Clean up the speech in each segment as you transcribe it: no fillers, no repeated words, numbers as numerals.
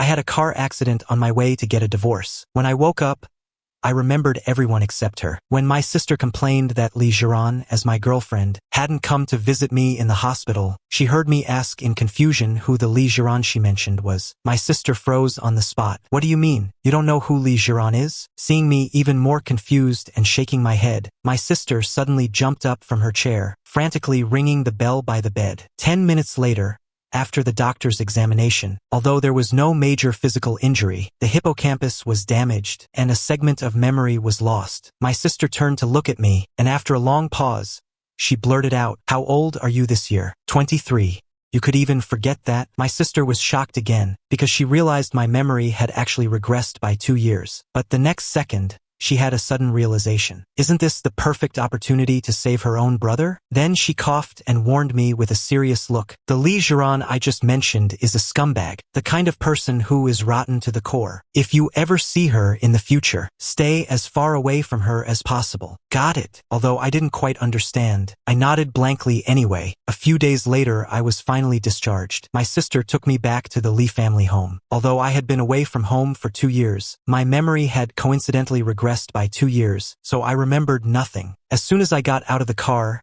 had a car accident on my way to get a divorce. When I woke up, I remembered everyone except her. When my sister complained that Lee Jiran, as my girlfriend, hadn't come to visit me in the hospital, she heard me ask in confusion who the Lee Jiran she mentioned was. My sister froze on the spot. What do you mean? You don't know who Lee Jiran is? Seeing me even more confused and shaking my head, my sister suddenly jumped up from her chair, frantically ringing the bell by the bed. 10 minutes later, after the doctor's examination, although there was no major physical injury, the hippocampus was damaged and a segment of memory was lost. My sister turned to look at me, and after a long pause, she blurted out, "How old are you this year?" 23. You could even forget that? My sister was shocked again, because she realized my memory had actually regressed by 2 years. But the next second, she had a sudden realization. Isn't this the perfect opportunity to save her own brother? Then she coughed and warned me with a serious look. The Lee Jiran I just mentioned is a scumbag, the kind of person who is rotten to the core. If you ever see her in the future, stay as far away from her as possible. Got it? Although I didn't quite understand, I nodded blankly anyway. A few days later, I was finally discharged. My sister took me back to the Lee family home. Although I had been away from home for 2 years, my memory had coincidentally regressed by 2 years, so I remembered nothing. As soon as I got out of the car,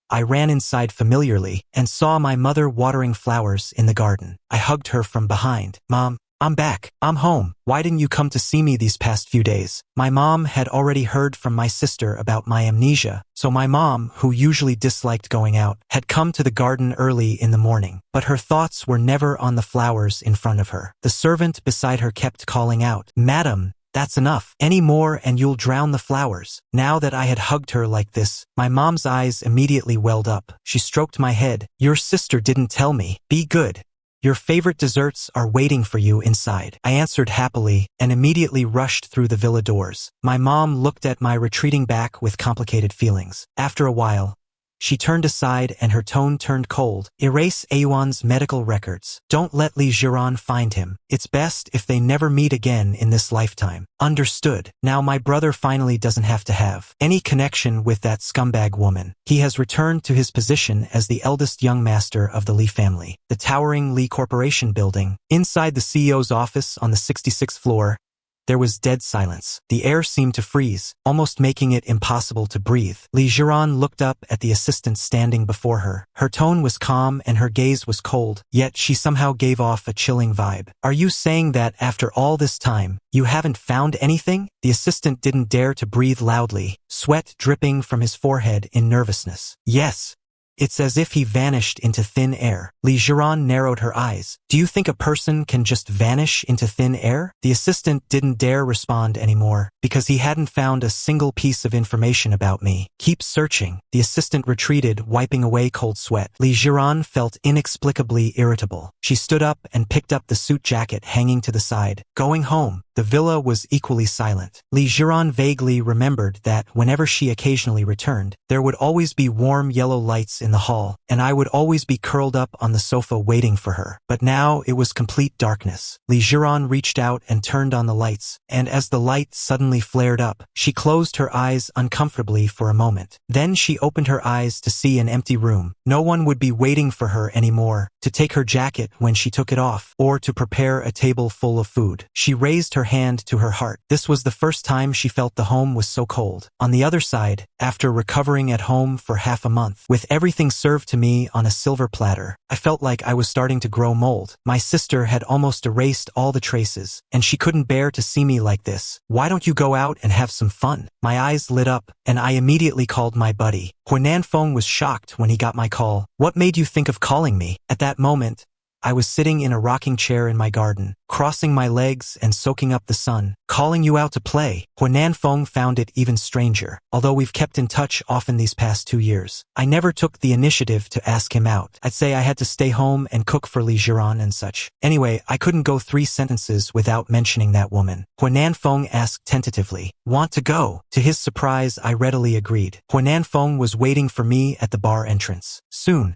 I ran inside familiarly and saw my mother watering flowers in the garden. I hugged her from behind. "Mom, I'm back. I'm home. Why didn't you come to see me these past few days?" My mom had already heard from my sister about my amnesia, so my mom, who usually disliked going out, had come to the garden early in the morning. But her thoughts were never on the flowers in front of her. The servant beside her kept calling out, "Madam, that's enough. Any more and you'll drown the flowers." Now that I had hugged her like this, my mom's eyes immediately welled up. She stroked my head. "Your sister didn't tell me. Be good. Your favorite desserts are waiting for you inside." I answered happily and immediately rushed through the villa doors. My mom looked at my retreating back with complicated feelings. After a while, she turned aside and her tone turned cold. "Erase Awan's medical records. Don't let Lee Jiran find him. It's best if they never meet again in this lifetime." Understood. Now my brother finally doesn't have to have any connection with that scumbag woman. He has returned to his position as the eldest young master of the Lee family. The towering Lee Corporation building. Inside the CEO's office on the 66th floor, there was dead silence. The air seemed to freeze, almost making it impossible to breathe. Lee Jiran looked up at the assistant standing before her. Her tone was calm and her gaze was cold, yet she somehow gave off a chilling vibe. "Are you saying that after all this time, you haven't found anything?" The assistant didn't dare to breathe loudly, sweat dripping from his forehead in nervousness. "Yes. It's as if he vanished into thin air." Lee Jiran narrowed her eyes. "Do you think a person can just vanish into thin air?" The assistant didn't dare respond anymore, because he hadn't found a single piece of information about me. "Keep searching." The assistant retreated, wiping away cold sweat. Lee Jiran felt inexplicably irritable. She stood up and picked up the suit jacket hanging to the side. Going home. The villa was equally silent. Lee Jiran vaguely remembered that whenever she occasionally returned, there would always be warm yellow lights in the hall, and I would always be curled up on the sofa waiting for her. But now it was complete darkness. Lee Jiran reached out and turned on the lights, and as the light suddenly flared up, she closed her eyes uncomfortably for a moment. Then she opened her eyes to see an empty room. No one would be waiting for her anymore, to take her jacket when she took it off, or to prepare a table full of food. She raised her hand to her heart. This was the first time she felt the home was so cold. On the other side, after recovering at home for half a month, with everything served to me on a silver platter, I felt like I was starting to grow mold. My sister had almost erased all the traces, and she couldn't bear to see me like this. "Why don't you go out and have some fun?" My eyes lit up, and I immediately called my buddy. Huanan Feng was shocked when he got my call. "What made you think of calling me?" At that moment, I was sitting in a rocking chair in my garden, crossing my legs and soaking up the sun. "Calling you out to play." Huanan Feng found it even stranger. Although we've kept in touch often these past 2 years, I never took the initiative to ask him out. I'd say I had to stay home and cook for Lee Jiran and such. Anyway, I couldn't go 3 sentences without mentioning that woman. Huanan Feng asked tentatively, "Want to go?" To his surprise, I readily agreed. Huanan Feng was waiting for me at the bar entrance. Soon,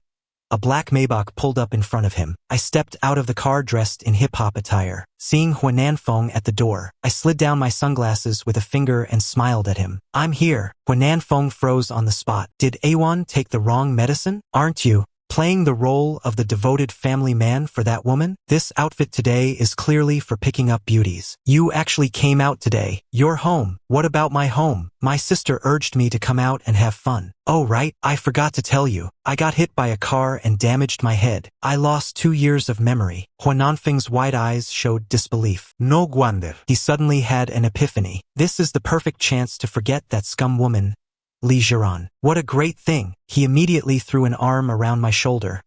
a black Maybach pulled up in front of him. I stepped out of the car dressed in hip-hop attire. Seeing Huanan Feng at the door, I slid down my sunglasses with a finger and smiled at him. "I'm here." Huanan Feng froze on the spot. "Did Awan take the wrong medicine?" "Aren't you?" Playing the role of the devoted family man for that woman? This outfit today is clearly for picking up beauties. You actually came out today. You're home. What about my home? My sister urged me to come out and have fun. Oh right, I forgot to tell you. I got hit by a car and damaged my head. I lost 2 years of memory. Huananfeng's wide eyes showed disbelief. No wonder. He suddenly had an epiphany. This is the perfect chance to forget that scum woman, Li Jiran. What a great thing. He immediately threw an arm around my shoulder,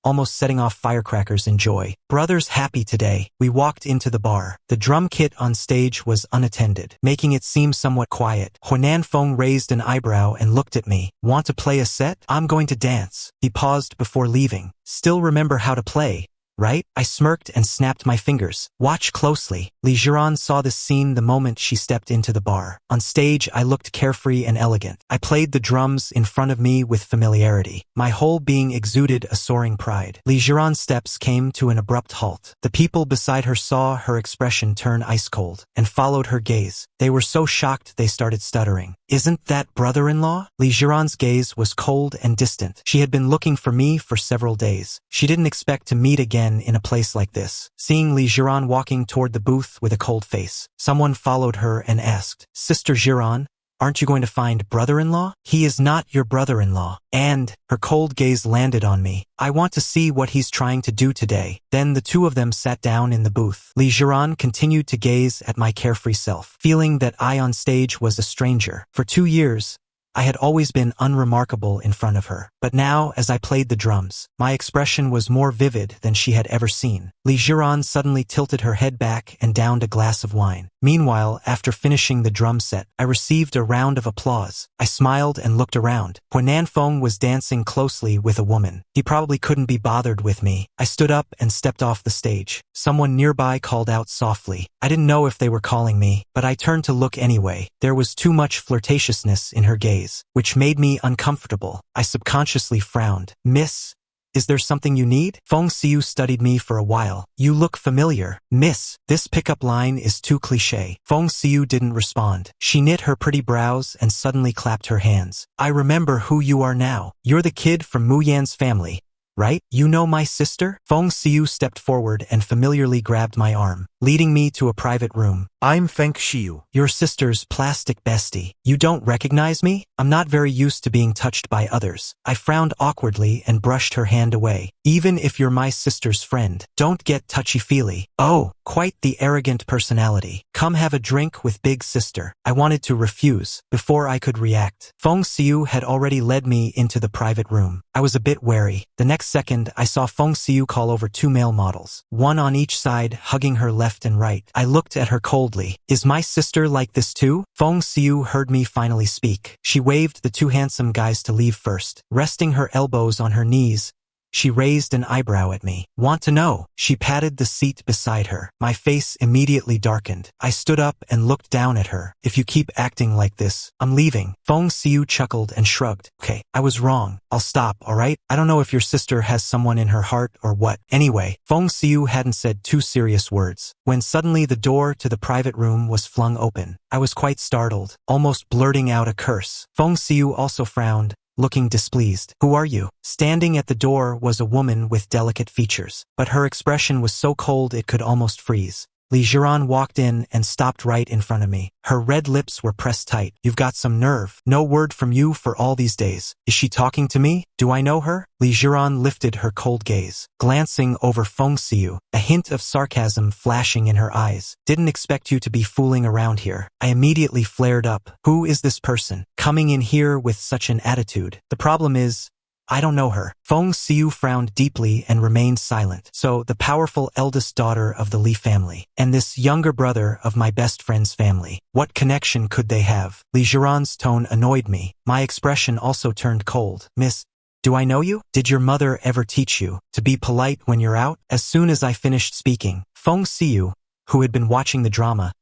almost setting off firecrackers in joy. Brothers happy today. We walked into the bar. The drum kit on stage was unattended, making it seem somewhat quiet. Huananfeng raised an eyebrow and looked at me. Want to play a set? I'm going to dance. He paused before leaving. Still remember how to play, right? I smirked and snapped my fingers. Watch closely. Li Jiran saw this scene the moment she stepped into the bar. On stage, I looked carefree and elegant. I played the drums in front of me with familiarity. My whole being exuded a soaring pride. Li Jiran's steps came to an abrupt halt. The people beside her saw her expression turn ice cold and followed her gaze. They were so shocked they started stuttering. Isn't that brother-in-law? Li Jiran's gaze was cold and distant. She had been looking for me for several days. She didn't expect to meet again in a place like this. Seeing Li Jiran walking toward the booth with a cold face, someone followed her and asked, Sister Jiran, aren't you going to find brother-in-law? He is not your brother-in-law. And her cold gaze landed on me. I want to see what he's trying to do today. Then the two of them sat down in the booth. Li Jiran continued to gaze at my carefree self, feeling that I on stage was a stranger. For 2 years, I had always been unremarkable in front of her. But now, as I played the drums, my expression was more vivid than she had ever seen. Li Jiran suddenly tilted her head back and downed a glass of wine. Meanwhile, after finishing the drum set, I received a round of applause. I smiled and looked around. Huananfeng was dancing closely with a woman. He probably couldn't be bothered with me. I stood up and stepped off the stage. Someone nearby called out softly. I didn't know if they were calling me, but I turned to look anyway. There was too much flirtatiousness in her gaze, which made me uncomfortable. I subconsciously frowned. Miss, is there something you need? Feng Xiu studied me for a while. You look familiar. Miss, this pickup line is too cliché. Feng Xiu didn't respond. She knit her pretty brows and suddenly clapped her hands. I remember who you are now. You're the kid from Mu Yan's family, right? You know my sister? Feng Xiu stepped forward and familiarly grabbed my arm, leading me to a private room. I'm Feng Xiu, your sister's plastic bestie. You don't recognize me? I'm not very used to being touched by others. I frowned awkwardly and brushed her hand away. Even if you're my sister's friend, don't get touchy-feely. Oh, quite the arrogant personality. Come have a drink with big sister. I wanted to refuse before I could react. Feng Xiu had already led me into the private room. I was a bit wary. The next second, I saw Feng Xiu call over 2 male models, one on each side, hugging her left and right. I looked at her coldly. Is my sister like this too? Feng Xiu heard me finally speak. She waved the 2 handsome guys to leave first. Resting her elbows on her knees, she raised an eyebrow at me. Want to know? She patted the seat beside her. My face immediately darkened. I stood up and looked down at her. If you keep acting like this, I'm leaving. Feng Xiu chuckled and shrugged. Okay, I was wrong. I'll stop, alright? I don't know if your sister has someone in her heart or what. Anyway, Feng Xiu hadn't said 2 serious words when suddenly the door to the private room was flung open. I was quite startled, almost blurting out a curse. Feng Xiu also frowned, looking displeased. Who are you? Standing at the door was a woman with delicate features, but her expression was so cold it could almost freeze. Li Jiran walked in and stopped right in front of me. Her red lips were pressed tight. You've got some nerve. No word from you for all these days. Is she talking to me? Do I know her? Li Jiran lifted her cold gaze, glancing over Feng Xiu, a hint of sarcasm flashing in her eyes. Didn't expect you to be fooling around here. I immediately flared up. Who is this person coming in here with such an attitude? The problem is, I don't know her. Feng Xiu frowned deeply and remained silent. So, the powerful eldest daughter of the Li family, and this younger brother of my best friend's family. What connection could they have? Li Jiran's tone annoyed me. My expression also turned cold. Miss, do I know you? Did your mother ever teach you to be polite when you're out? As soon as I finished speaking, Feng Xiu, who had been watching the drama,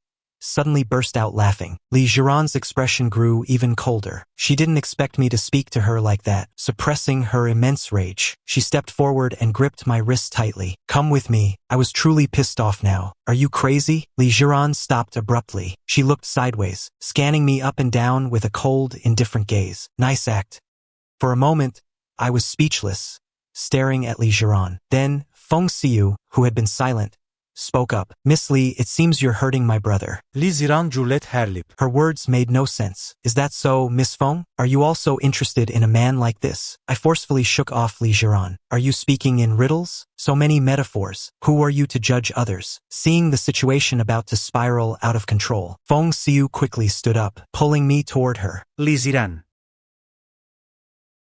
suddenly burst out laughing. Li Jiran's expression grew even colder. She didn't expect me to speak to her like that. Suppressing her immense rage, she stepped forward and gripped my wrist tightly. Come with me. I was truly pissed off now. Are you crazy? Li Jiran stopped abruptly. She looked sideways, scanning me up and down with a cold, indifferent gaze. Nice act. For a moment, I was speechless. staring at Li Jiran. Then, Feng Xiu, who had been silent, spoke up. Miss Li, it seems you're hurting my brother. Li Ziran julet her lip. Her words made no sense. Is that so, Miss Feng? Are you also interested in a man like this? I forcefully shook off Li Jiran. Are you speaking in riddles? So many metaphors. Who are you to judge others? Seeing the situation about to spiral out of control, Feng Xiu quickly stood up, pulling me toward her. Li Ziran.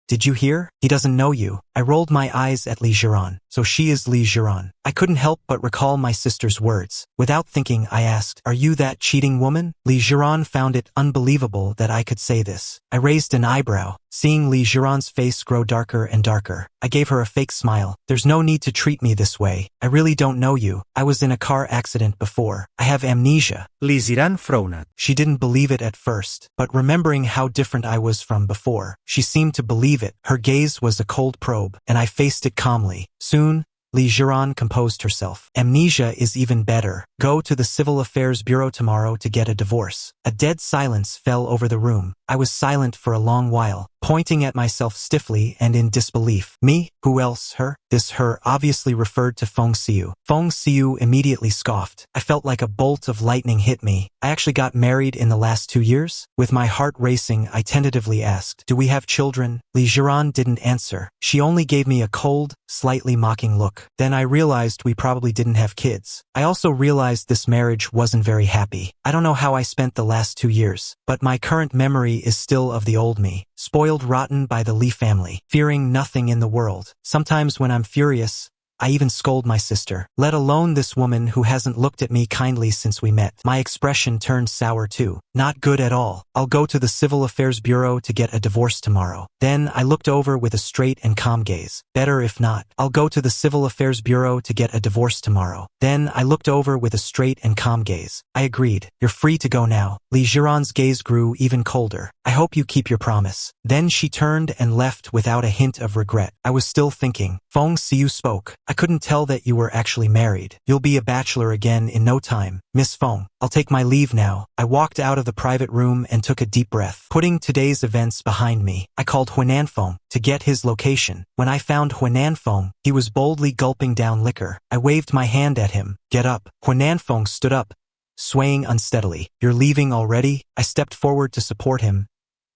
Did you hear? He doesn't know you. I rolled my eyes at Li Jiran. So she is Li Jiran. I couldn't help but recall my sister's words. Without thinking, I asked, are you that cheating woman? Li Jiran found it unbelievable that I could say this. I raised an eyebrow, seeing Li Jiran's face grow darker and darker. I gave her a fake smile. There's no need to treat me this way. I really don't know you. I was in a car accident before. I have amnesia. Li Ziran frowned. She didn't believe it at first, but remembering how different I was from before, she seemed to believe it. Her gaze was a cold probe, and I faced it calmly. Soon, Li Jiran composed herself. Amnesia is even better. Go to the Civil Affairs Bureau tomorrow to get a divorce. A dead silence fell over the room. I was silent for a long while, pointing at myself stiffly and in disbelief. Me? Who else? Her? This her obviously referred to Feng Xiu. Feng Xiu immediately scoffed. I felt like a bolt of lightning hit me. I actually got married in the last 2 years? With my heart racing, I tentatively asked, do we have children? Li Jiran didn't answer. She only gave me a cold, slightly mocking look. Then I realized we probably didn't have kids. I also realized this marriage wasn't very happy. I don't know how I spent the last 2 years, but my current memory is still of the old me, spoiled rotten by the Li family, fearing nothing in the world. Sometimes when I'm furious, I even scold my sister, let alone this woman who hasn't looked at me kindly since we met. My expression turned sour too. Not good at all. I'll go to the Civil Affairs Bureau to get a divorce tomorrow. Then I looked over with a straight and calm gaze. Better if not. I'll go to the Civil Affairs Bureau to get a divorce tomorrow. Then I looked over with a straight and calm gaze. I agreed. You're free to go now. Li Jiran's gaze grew even colder. I hope you keep your promise. Then she turned and left without a hint of regret. I was still thinking. Feng Xiu spoke. I couldn't tell that you were actually married. You'll be a bachelor again in no time. Miss Feng, I'll take my leave now. I walked out of the private room and took a deep breath. Putting today's events behind me, I called Huanan Feng to get his location. When I found Huanan Feng, he was boldly gulping down liquor. I waved my hand at him. Get up. Huanan Feng stood up, swaying unsteadily. You're leaving already? I stepped forward to support him,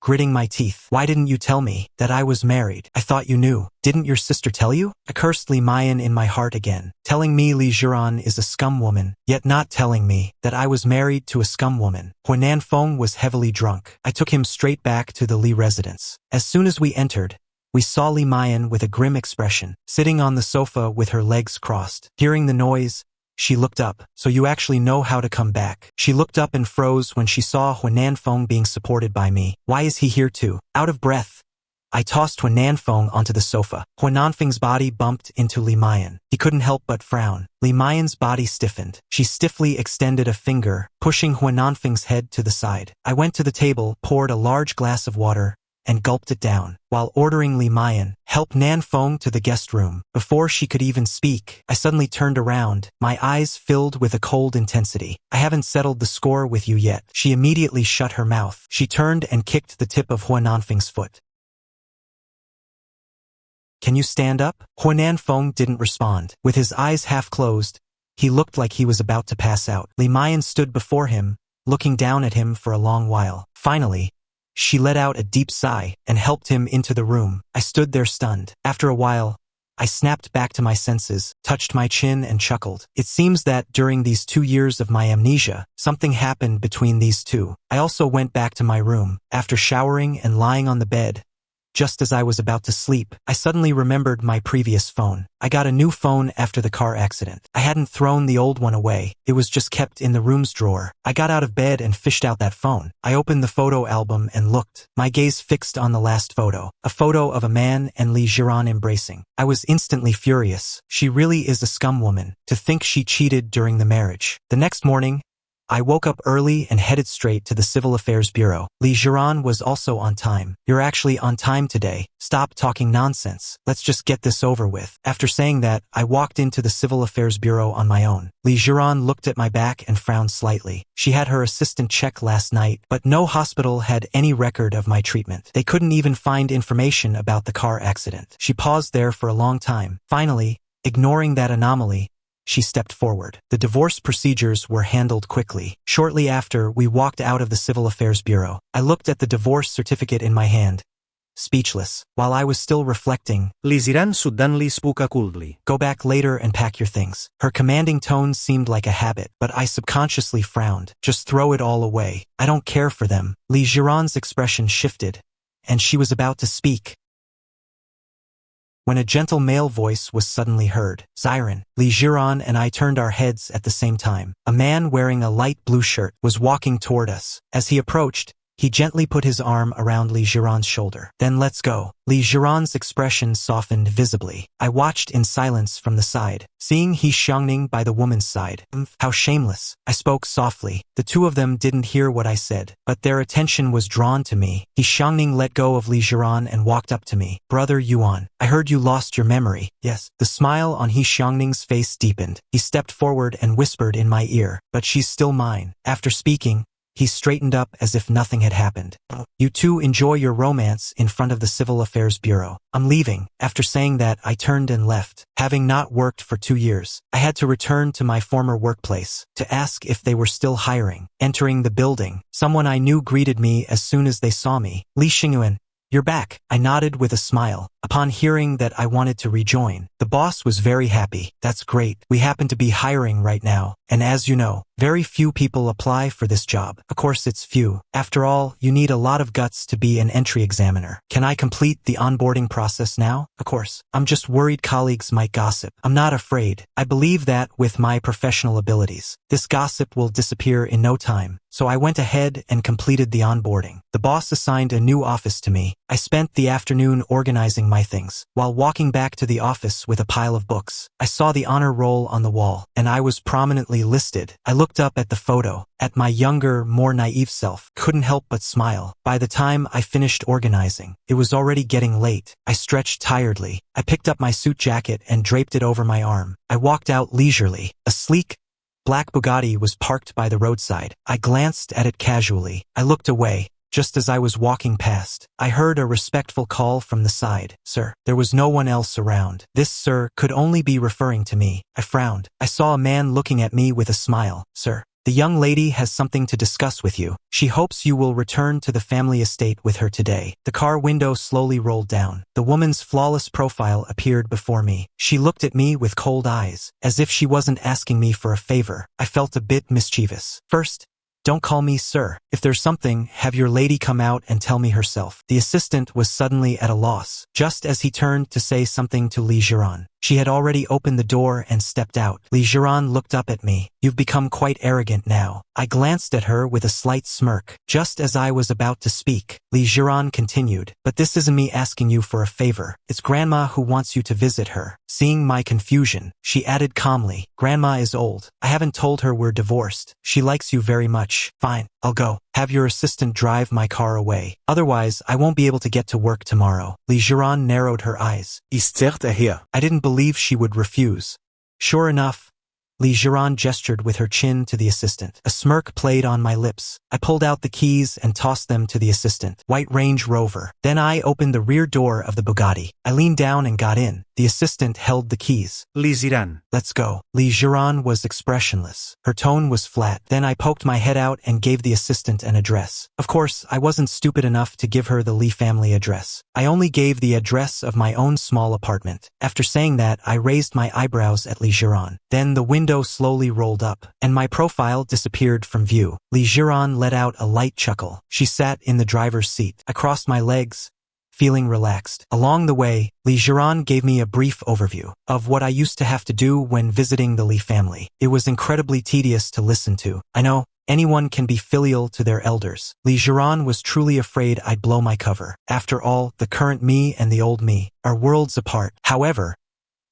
gritting my teeth. Why didn't you tell me that I was married? I thought you knew. Didn't your sister tell you? I cursed Li Mayan in my heart again, telling me Li Jiran is a scum woman, yet not telling me that I was married to a scum woman. Huanan Feng was heavily drunk. I took him straight back to the Li residence. As soon as we entered, we saw Li Mayan with a grim expression, sitting on the sofa with her legs crossed. Hearing the noise, she looked up. So you actually know how to come back. She looked up and froze when she saw Huanan Feng being supported by me. Why is he here too? Out of breath, I tossed Huanan Feng onto the sofa. Huanan Feng's body bumped into Li Mayan. He couldn't help but frown. Li Mayan's body stiffened. She stiffly extended a finger, pushing Huanan Feng's head to the side. I went to the table, poured a large glass of water, and gulped it down, while ordering Li Mayan, help Nan Feng to the guest room. Before she could even speak, I suddenly turned around, my eyes filled with a cold intensity. I haven't settled the score with you yet. She immediately shut her mouth. She turned and kicked the tip of Huanan Feng's foot. Can you stand up? Huanan Feng didn't respond. With his eyes half closed, he looked like he was about to pass out. Li Mayan stood before him, looking down at him for a long while. Finally, she let out a deep sigh and helped him into the room. I stood there stunned. After a while, I snapped back to my senses, touched my chin and chuckled. It seems that during these 2 years of my amnesia, something happened between these two. I also went back to my room. After showering and lying on the bed, just as I was about to sleep, I suddenly remembered my previous phone. I got a new phone after the car accident. I hadn't thrown the old one away. It was just kept in the room's drawer. I got out of bed and fished out that phone. I opened the photo album and looked, my gaze fixed on the last photo, a photo of a man and Li Jiran embracing. I was instantly furious. She really is a scum woman. To think she cheated during the marriage. The next morning, I woke up early and headed straight to the Civil Affairs Bureau. Li Jiran was also on time. You're actually on time today. Stop talking nonsense. Let's just get this over with. After saying that, I walked into the Civil Affairs Bureau on my own. Li Jiran looked at my back and frowned slightly. She had her assistant check last night, but no hospital had any record of my treatment. They couldn't even find information about the car accident. She paused there for a long time. Finally, ignoring that anomaly, she stepped forward. The divorce procedures were handled quickly. Shortly after, we walked out of the Civil Affairs Bureau. I looked at the divorce certificate in my hand, speechless. While I was still reflecting, Li Jiran suddenly spoke coldly. "Go back later and pack your things." Her commanding tone seemed like a habit, but I subconsciously frowned. "Just throw it all away. I don't care for them." Li Jiran's expression shifted, and she was about to speak when a gentle male voice was suddenly heard. "Ziran." Li Jiran and I turned our heads at the same time. A man wearing a light blue shirt was walking toward us. As he approached, he gently put his arm around Li Jiran's shoulder. "Then let's go." Li Jiran's expression softened visibly. I watched in silence from the side, seeing He Xiangning by the woman's side. How shameless. I spoke softly. The two of them didn't hear what I said, but their attention was drawn to me. He Xiangning let go of Li Jiran and walked up to me. "Brother Yuan, I heard you lost your memory." "Yes." The smile on He Xiangning's face deepened. He stepped forward and whispered in my ear, "But she's still mine." After speaking, he straightened up as if nothing had happened. "You two enjoy your romance in front of the Civil Affairs Bureau. I'm leaving." After saying that, I turned and left. Having not worked for 2 years, I had to return to my former workplace to ask if they were still hiring. Entering the building, someone I knew greeted me as soon as they saw me. "Li Xingyuan, you're back." I nodded with a smile. Upon hearing that I wanted to rejoin, the boss was very happy. "That's great. We happen to be hiring right now, and as you know, very few people apply for this job." "Of course it's few. After all, you need a lot of guts to be an entry examiner." "Can I complete the onboarding process now?" "Of course. I'm just worried colleagues might gossip." "I'm not afraid. I believe that with my professional abilities, this gossip will disappear in no time." So I went ahead and completed the onboarding. The boss assigned a new office to me. I spent the afternoon organizing my things. While walking back to the office with a pile of books, I saw the honor roll on the wall, and I was prominently listed. I looked up at the photo, at my younger, more naive self, couldn't help but smile. By the time I finished organizing, it was already getting late. I stretched tiredly. I picked up my suit jacket and draped it over my arm. I walked out leisurely. A sleek, black Bugatti was parked by the roadside. I glanced at it casually. I looked away. Just as I was walking past, I heard a respectful call from the side. "Sir." There was no one else around. This "sir" could only be referring to me. I frowned. I saw a man looking at me with a smile. "Sir, the young lady has something to discuss with you. She hopes you will return to the family estate with her today." The car window slowly rolled down. The woman's flawless profile appeared before me. She looked at me with cold eyes, as if she wasn't asking me for a favor. I felt a bit mischievous. "First, don't call me sir. If there's something, have your lady come out and tell me herself." The assistant was suddenly at a loss, just as he turned to say something to Li Jiran. She had already opened the door and stepped out. Li Jiran looked up at me. "You've become quite arrogant now." I glanced at her with a slight smirk. Just as I was about to speak, Li Jiran continued, "But this isn't me asking you for a favor. It's Grandma who wants you to visit her." Seeing my confusion, she added calmly, "Grandma is old. I haven't told her we're divorced. She likes you very much." "Fine, I'll go. Have your assistant drive my car away. Otherwise, I won't be able to get to work tomorrow." Li Jiran narrowed her eyes. I didn't believe she would refuse. Sure enough, Li Jiran gestured with her chin to the assistant. A smirk played on my lips. I pulled out the keys and tossed them to the assistant. "White Range Rover." Then I opened the rear door of the Bugatti. I leaned down and got in. The assistant held the keys. Li Jiran. "Let's go." Li Jiran was expressionless. Her tone was flat. Then I poked my head out and gave the assistant an address. Of course, I wasn't stupid enough to give her the Li family address. I only gave the address of my own small apartment. After saying that, I raised my eyebrows at Li Jiran. Then the window slowly rolled up, and my profile disappeared from view. Li Jiran let out a light chuckle. She sat in the driver's seat. I crossed my legs, feeling relaxed. Along the way, Li Jiran gave me a brief overview of what I used to have to do when visiting the Li family. It was incredibly tedious to listen to. I know, anyone can be filial to their elders. Li Jiran was truly afraid I'd blow my cover. After all, the current me and the old me are worlds apart. However,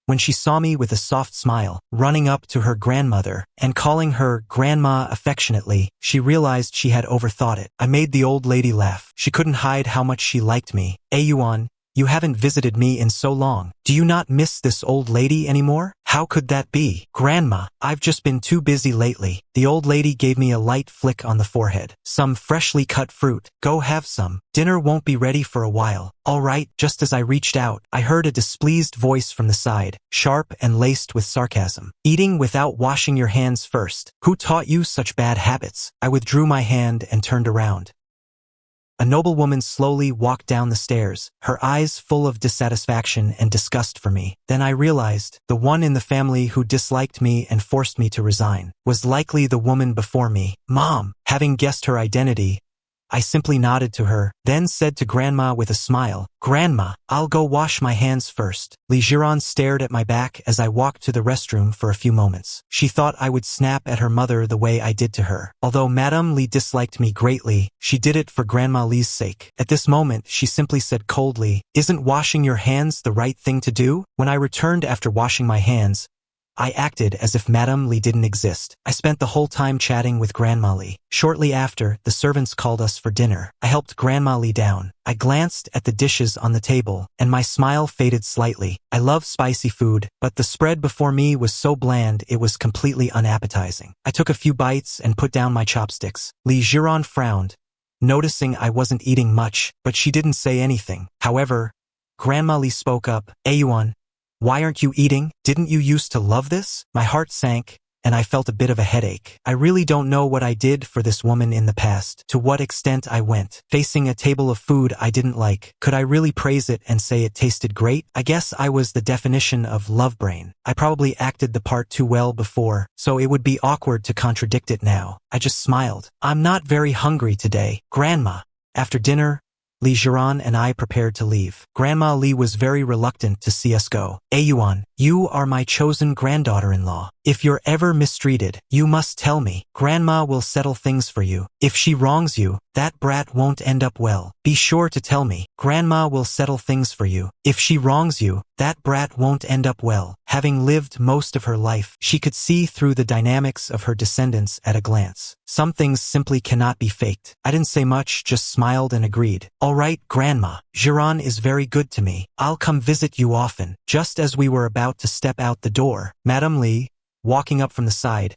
When she saw me with a soft smile, running up to her grandmother and calling her grandma affectionately, she realized she had overthought it. I made the old lady laugh. She couldn't hide how much she liked me. Ayuan, you haven't visited me in so long. Do you not miss this old lady anymore? How could that be? Grandma, I've just been too busy lately. The old lady gave me a light flick on the forehead. Some freshly cut fruit. Go have some. Dinner won't be ready for a while. All right. Just as I reached out, I heard a displeased voice from the side, sharp and laced with sarcasm. Eating without washing your hands first. Who taught you such bad habits? I withdrew my hand and turned around. A noblewoman slowly walked down the stairs, her eyes full of dissatisfaction and disgust for me. Then I realized the one in the family who disliked me and forced me to resign was likely the woman before me. Mom, having guessed her identity, I simply nodded to her, then said to Grandma with a smile, Grandma, I'll go wash my hands first. Li Jiran stared at my back as I walked to the restroom for a few moments. She thought I would snap at her mother the way I did to her. Although Madame Li disliked me greatly, she did it for Grandma Li's sake. At this moment, she simply said coldly, Isn't washing your hands the right thing to do? When I returned after washing my hands, I acted as if Madame Li didn't exist. I spent the whole time chatting with Grandma Li. Shortly after, the servants called us for dinner. I helped Grandma Li down. I glanced at the dishes on the table, and my smile faded slightly. I love spicy food, but the spread before me was so bland it was completely unappetizing. I took a few bites and put down my chopsticks. Li Jiran frowned, noticing I wasn't eating much, but she didn't say anything. However, Grandma Li spoke up, Ayuan, why aren't you eating? Didn't you used to love this? My heart sank, and I felt a bit of a headache. I really don't know what I did for this woman in the past, to what extent I went. Facing a table of food I didn't like, could I really praise it and say it tasted great? I guess I was the definition of love brain. I probably acted the part too well before, so it would be awkward to contradict it now. I just smiled. I'm not very hungry today, Grandma. After dinner, Li Jiran and I prepared to leave. Grandma Li was very reluctant to see us go. Ayuan, you are my chosen granddaughter-in-law. If you're ever mistreated, you must tell me. Grandma will settle things for you. If she wrongs you, that brat won't end up well. Be sure to tell me. Grandma will settle things for you. If she wrongs you, that brat won't end up well. Having lived most of her life, she could see through the dynamics of her descendants at a glance. Some things simply cannot be faked. I didn't say much, just smiled and agreed. All right, Grandma. Jiran is very good to me. I'll come visit you often. Just as we were about to step out the door, Madame Li, walking up from the side,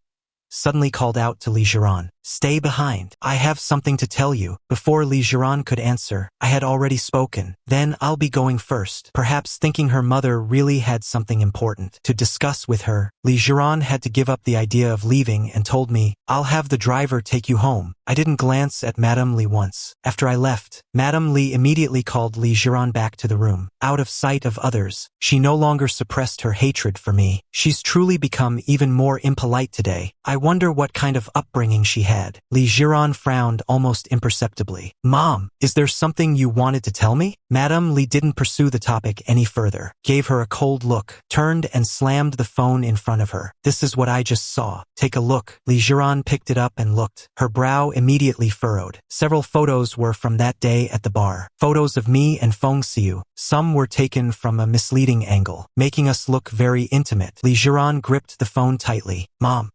suddenly called out to Li Jiran, Stay behind. I have something to tell you. Before Li Jiran could answer, I had already spoken. Then I'll be going first. Perhaps thinking her mother really had something important to discuss with her, Li Jiran had to give up the idea of leaving and told me, I'll have the driver take you home. I didn't glance at Madame Li once. After I left, Madame Li immediately called Li Jiran back to the room. Out of sight of others, she no longer suppressed her hatred for me. She's truly become even more impolite today. I wonder what kind of upbringing she had. Li Jiran frowned almost imperceptibly. Mom, is there something you wanted to tell me? Madame Li didn't pursue the topic any further, gave her a cold look, turned and slammed the phone in front of her. This is what I just saw. Take a look. Li Jiran picked it up and looked. Her brow immediately furrowed. Several photos were from that day at the bar. Photos of me and Feng Xiu. Some were taken from a misleading angle, making us look very intimate. Li Jiran gripped the phone tightly. Mom,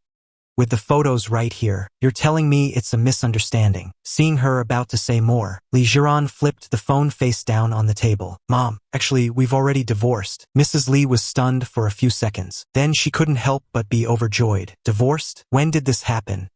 with the photos right here, you're telling me it's a misunderstanding. Seeing her about to say more, Li Jiran flipped the phone face down on the table. Mom, actually, we've already divorced. Mrs. Li was stunned for a few seconds. Then she couldn't help but be overjoyed. Divorced? When did this happen?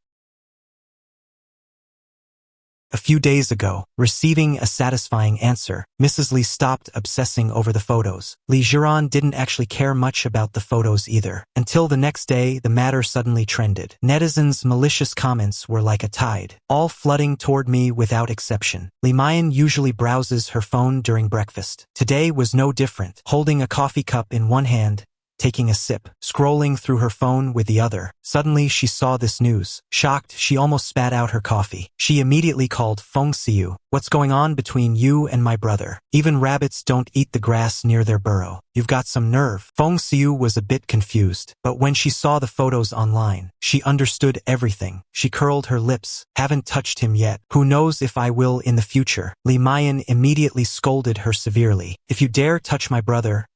A few days ago, receiving a satisfying answer, Mrs. Li stopped obsessing over the photos. Li Jiran didn't actually care much about the photos either. Until the next day, the matter suddenly trended. Netizens' malicious comments were like a tide, all flooding toward me without exception. Li Mayan usually browses her phone during breakfast. Today was no different. Holding a coffee cup in one hand, taking a sip, scrolling through her phone with the other. Suddenly she saw this news. Shocked, she almost spat out her coffee. She immediately called Feng Xiu. What's going on between you and my brother? Even rabbits don't eat the grass near their burrow. You've got some nerve. Feng Xiu was a bit confused, but when she saw the photos online, she understood everything. She curled her lips. Haven't touched him yet. Who knows if I will in the future? Li Mayan immediately scolded her severely. If you dare touch my brother,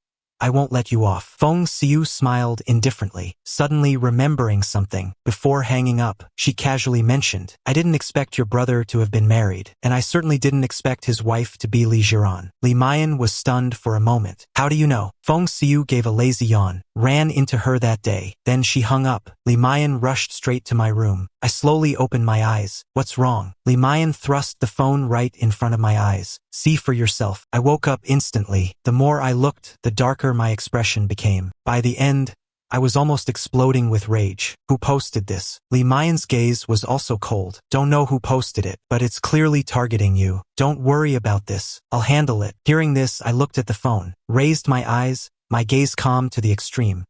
I won't let you off. Feng Xiu smiled indifferently, suddenly remembering something. Before hanging up, she casually mentioned, I didn't expect your brother to have been married, and I certainly didn't expect his wife to be Li Jiran. Li Mayan was stunned for a moment. How do you know? Feng Xiu gave a lazy yawn. Ran into her that day. Then she hung up. Li Mayan rushed straight to my room. I slowly opened my eyes. What's wrong? Li Mayan thrust the phone right in front of my eyes. See for yourself. I woke up instantly. The more I looked, the darker my expression became. By the end, I was almost exploding with rage. Who posted this? Li Mayan's gaze was also cold. Don't know who posted it, but it's clearly targeting you. Don't worry about this. I'll handle it. Hearing this, I looked at the phone, raised my eyes, my gaze calm to the extreme.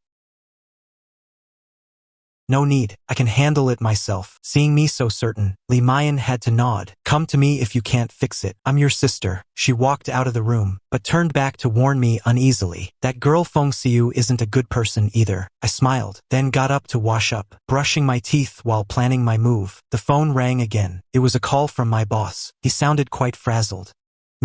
No need. I can handle it myself. Seeing me so certain, Li Mayan had to nod. Come to me if you can't fix it. I'm your sister. She walked out of the room, but turned back to warn me uneasily. That girl Feng Xiu isn't a good person either. I smiled, then got up to wash up, brushing my teeth while planning my move. The phone rang again. It was a call from my boss. He sounded quite frazzled.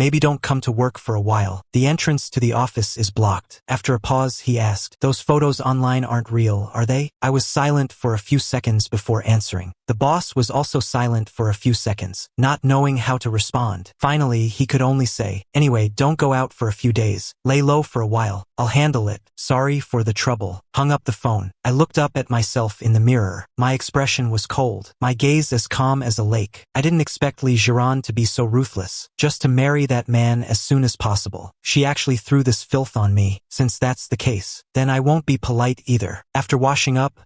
Maybe don't come to work for a while. The entrance to the office is blocked. After a pause, he asked, those photos online aren't real, are they? I was silent for a few seconds before answering. The boss was also silent for a few seconds, not knowing how to respond. Finally, he could only say, anyway, don't go out for a few days. Lay low for a while. I'll handle it. Sorry for the trouble. Hung up the phone. I looked up at myself in the mirror. My expression was cold, my gaze as calm as a lake. I didn't expect Li Jiran to be so ruthless, just to marry that man as soon as possible. She actually threw this filth on me. Since that's the case, then I won't be polite either. After washing up,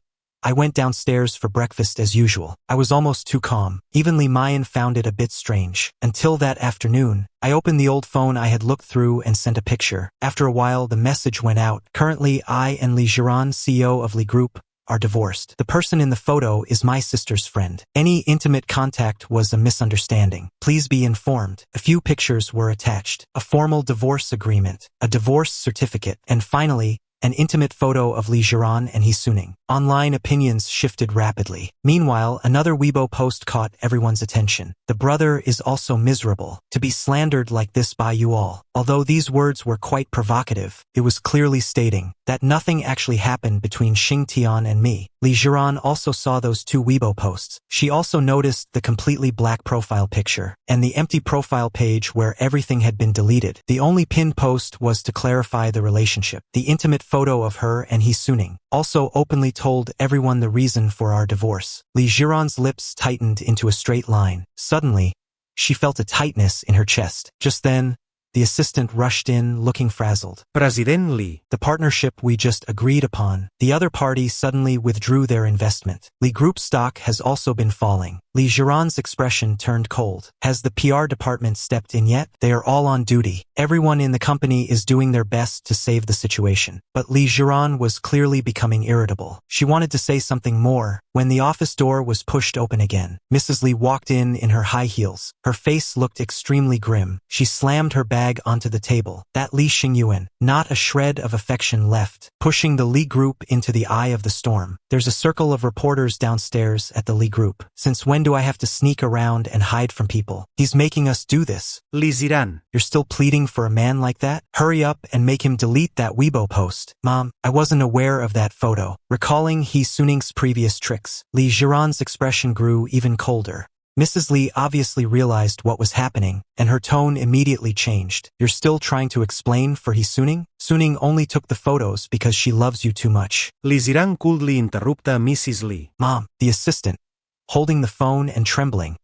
I went downstairs for breakfast as usual. I was almost too calm. Even Li Mayan found it a bit strange. Until that afternoon, I opened the old phone I had looked through and sent a picture. After a while, the message went out. Currently, I and Li Jiran, CEO of Li Group, are divorced. The person in the photo is my sister's friend. Any intimate contact was a misunderstanding. Please be informed. A few pictures were attached. A formal divorce agreement, a divorce certificate, and finally, an intimate photo of Li Jiran and Hee Suning. Online opinions shifted rapidly. Meanwhile, another Weibo post caught everyone's attention. The brother is also miserable. To be slandered like this by you all. Although these words were quite provocative, it was clearly stating that nothing actually happened between Xing Tian and me. Li Jiran also saw those two Weibo posts. She also noticed the completely black profile picture and the empty profile page where everything had been deleted. The only pinned post was to clarify the relationship. The intimate photo of her and Hee Suning also openly told everyone the reason for our divorce. Li Jiran's lips tightened into a straight line. Suddenly, she felt a tightness in her chest. Just then, the assistant rushed in, looking frazzled. President Li. The partnership we just agreed upon. The other party suddenly withdrew their investment. Li Group stock has also been falling. Li Jiran's expression turned cold. Has the PR department stepped in yet? They are all on duty. Everyone in the company is doing their best to save the situation. But Li Jiran was clearly becoming irritable. She wanted to say something more when the office door was pushed open again. Mrs. Li walked in her high heels. Her face looked extremely grim. She slammed her bag onto the table. That Li Xingyuan, not a shred of affection left, pushing the Li Group into the eye of the storm. There's a circle of reporters downstairs at the Li Group. Since when do I have to sneak around and hide from people? He's making us do this. Li Ziran. You're still pleading for a man like that? Hurry up and make him delete that Weibo post. Mom, I wasn't aware of that photo. Recalling Hee Suning's previous tricks, Li Jiran's expression grew even colder. Mrs. Li obviously realized what was happening, and her tone immediately changed. You're still trying to explain for Hee Suning? Suning only took the photos because she loves you too much. Li Ziran coldly interrupted Mrs. Li. Mom, the assistant, holding the phone and trembling,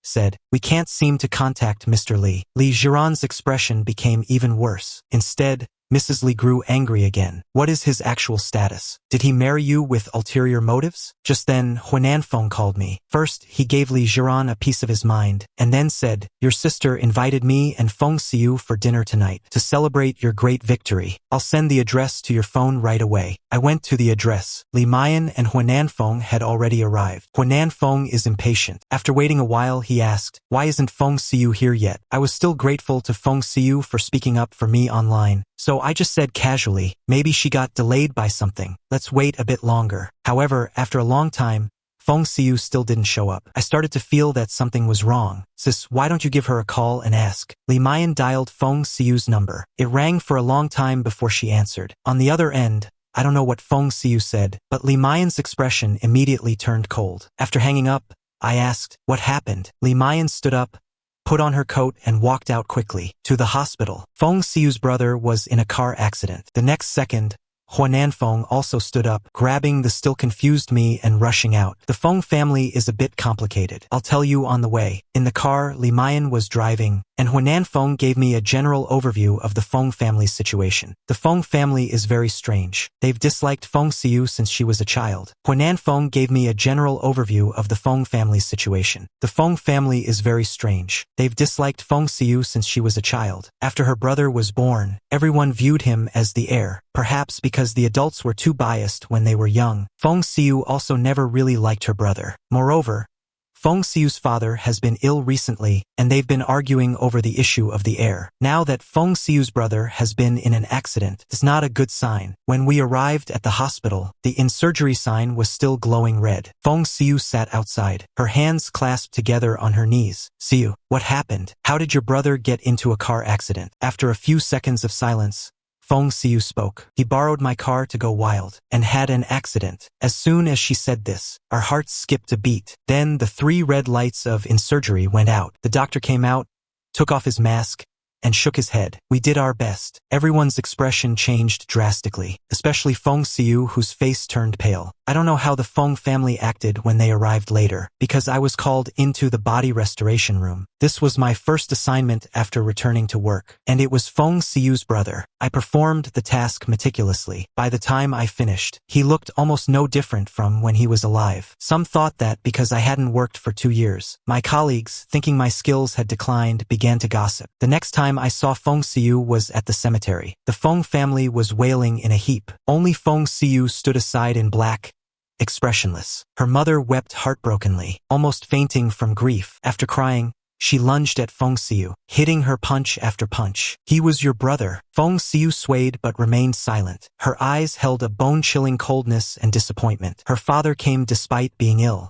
said, we can't seem to contact Mr. Li. Li Jiran's expression became even worse. Instead, Mrs. Li grew angry again. What is his actual status? Did he marry you with ulterior motives? Just then, Huanan Feng called me. First, he gave Li Jiran a piece of his mind, and then said, your sister invited me and Feng Xiu for dinner tonight to celebrate your great victory. I'll send the address to your phone right away. I went to the address. Li Mayan and Huanan Feng had already arrived. Huanan Feng is impatient. After waiting a while, he asked, why isn't Feng Xiu here yet? I was still grateful to Feng Xiu for speaking up for me online. So I just said casually, maybe she got delayed by something. Let's wait a bit longer. However, after a long time, Feng Xiu still didn't show up. I started to feel that something was wrong. Sis, why don't you give her a call and ask? Li Mayan dialed Feng Xiu's number. It rang for a long time before she answered. On the other end, I don't know what Feng Xiu said, but Li Mayan's expression immediately turned cold. After hanging up, I asked, what happened? Li Mayan stood up, put on her coat and walked out quickly. To the hospital. Feng Xiu's brother was in a car accident. The next second, Huanan Feng also stood up, grabbing the still confused me and rushing out. The Feng family is a bit complicated. I'll tell you on the way. In the car, Li Mayan was driving, and Huanan Feng gave me a general overview of the Feng family's situation. The Feng family is very strange. They've disliked Feng Xiu since she was a child. Huanan Feng gave me a general overview of the Feng family's situation. The Feng family is very strange. They've disliked Feng Xiu since she was a child. After her brother was born, everyone viewed him as the heir, perhaps because the adults were too biased when they were young. Feng Xiu also never really liked her brother. Moreover, Feng Xiu's father has been ill recently, and they've been arguing over the issue of the heir. Now that Feng Xiu's brother has been in an accident, it's not a good sign. When we arrived at the hospital, the in-surgery sign was still glowing red. Feng Xiu sat outside, her hands clasped together on her knees. Xiu, what happened? How did your brother get into a car accident? After a few seconds of silence, Feng Xiu spoke. He borrowed my car to go wild, and had an accident. As soon as she said this, our hearts skipped a beat. Then the 3 red lights of in-surgery went out. The doctor came out, took off his mask, and shook his head. We did our best. Everyone's expression changed drastically, especially Feng Xiu, whose face turned pale. I don't know how the Feng family acted when they arrived later, because I was called into the body restoration room. This was my first assignment after returning to work, and it was Feng Xiu's brother. I performed the task meticulously. By the time I finished, he looked almost no different from when he was alive. Some thought that because I hadn't worked for 2 years. My colleagues, thinking my skills had declined, began to gossip. The next time I saw Feng Xiu was at the cemetery. The Feng family was wailing in a heap. Only Feng Xiu stood aside in black, expressionless. Her mother wept heartbrokenly, almost fainting from grief. After crying, she lunged at Feng Xiu, hitting her punch after punch. He was your brother. Feng Xiu swayed but remained silent. Her eyes held a bone-chilling coldness and disappointment. Her father came despite being ill.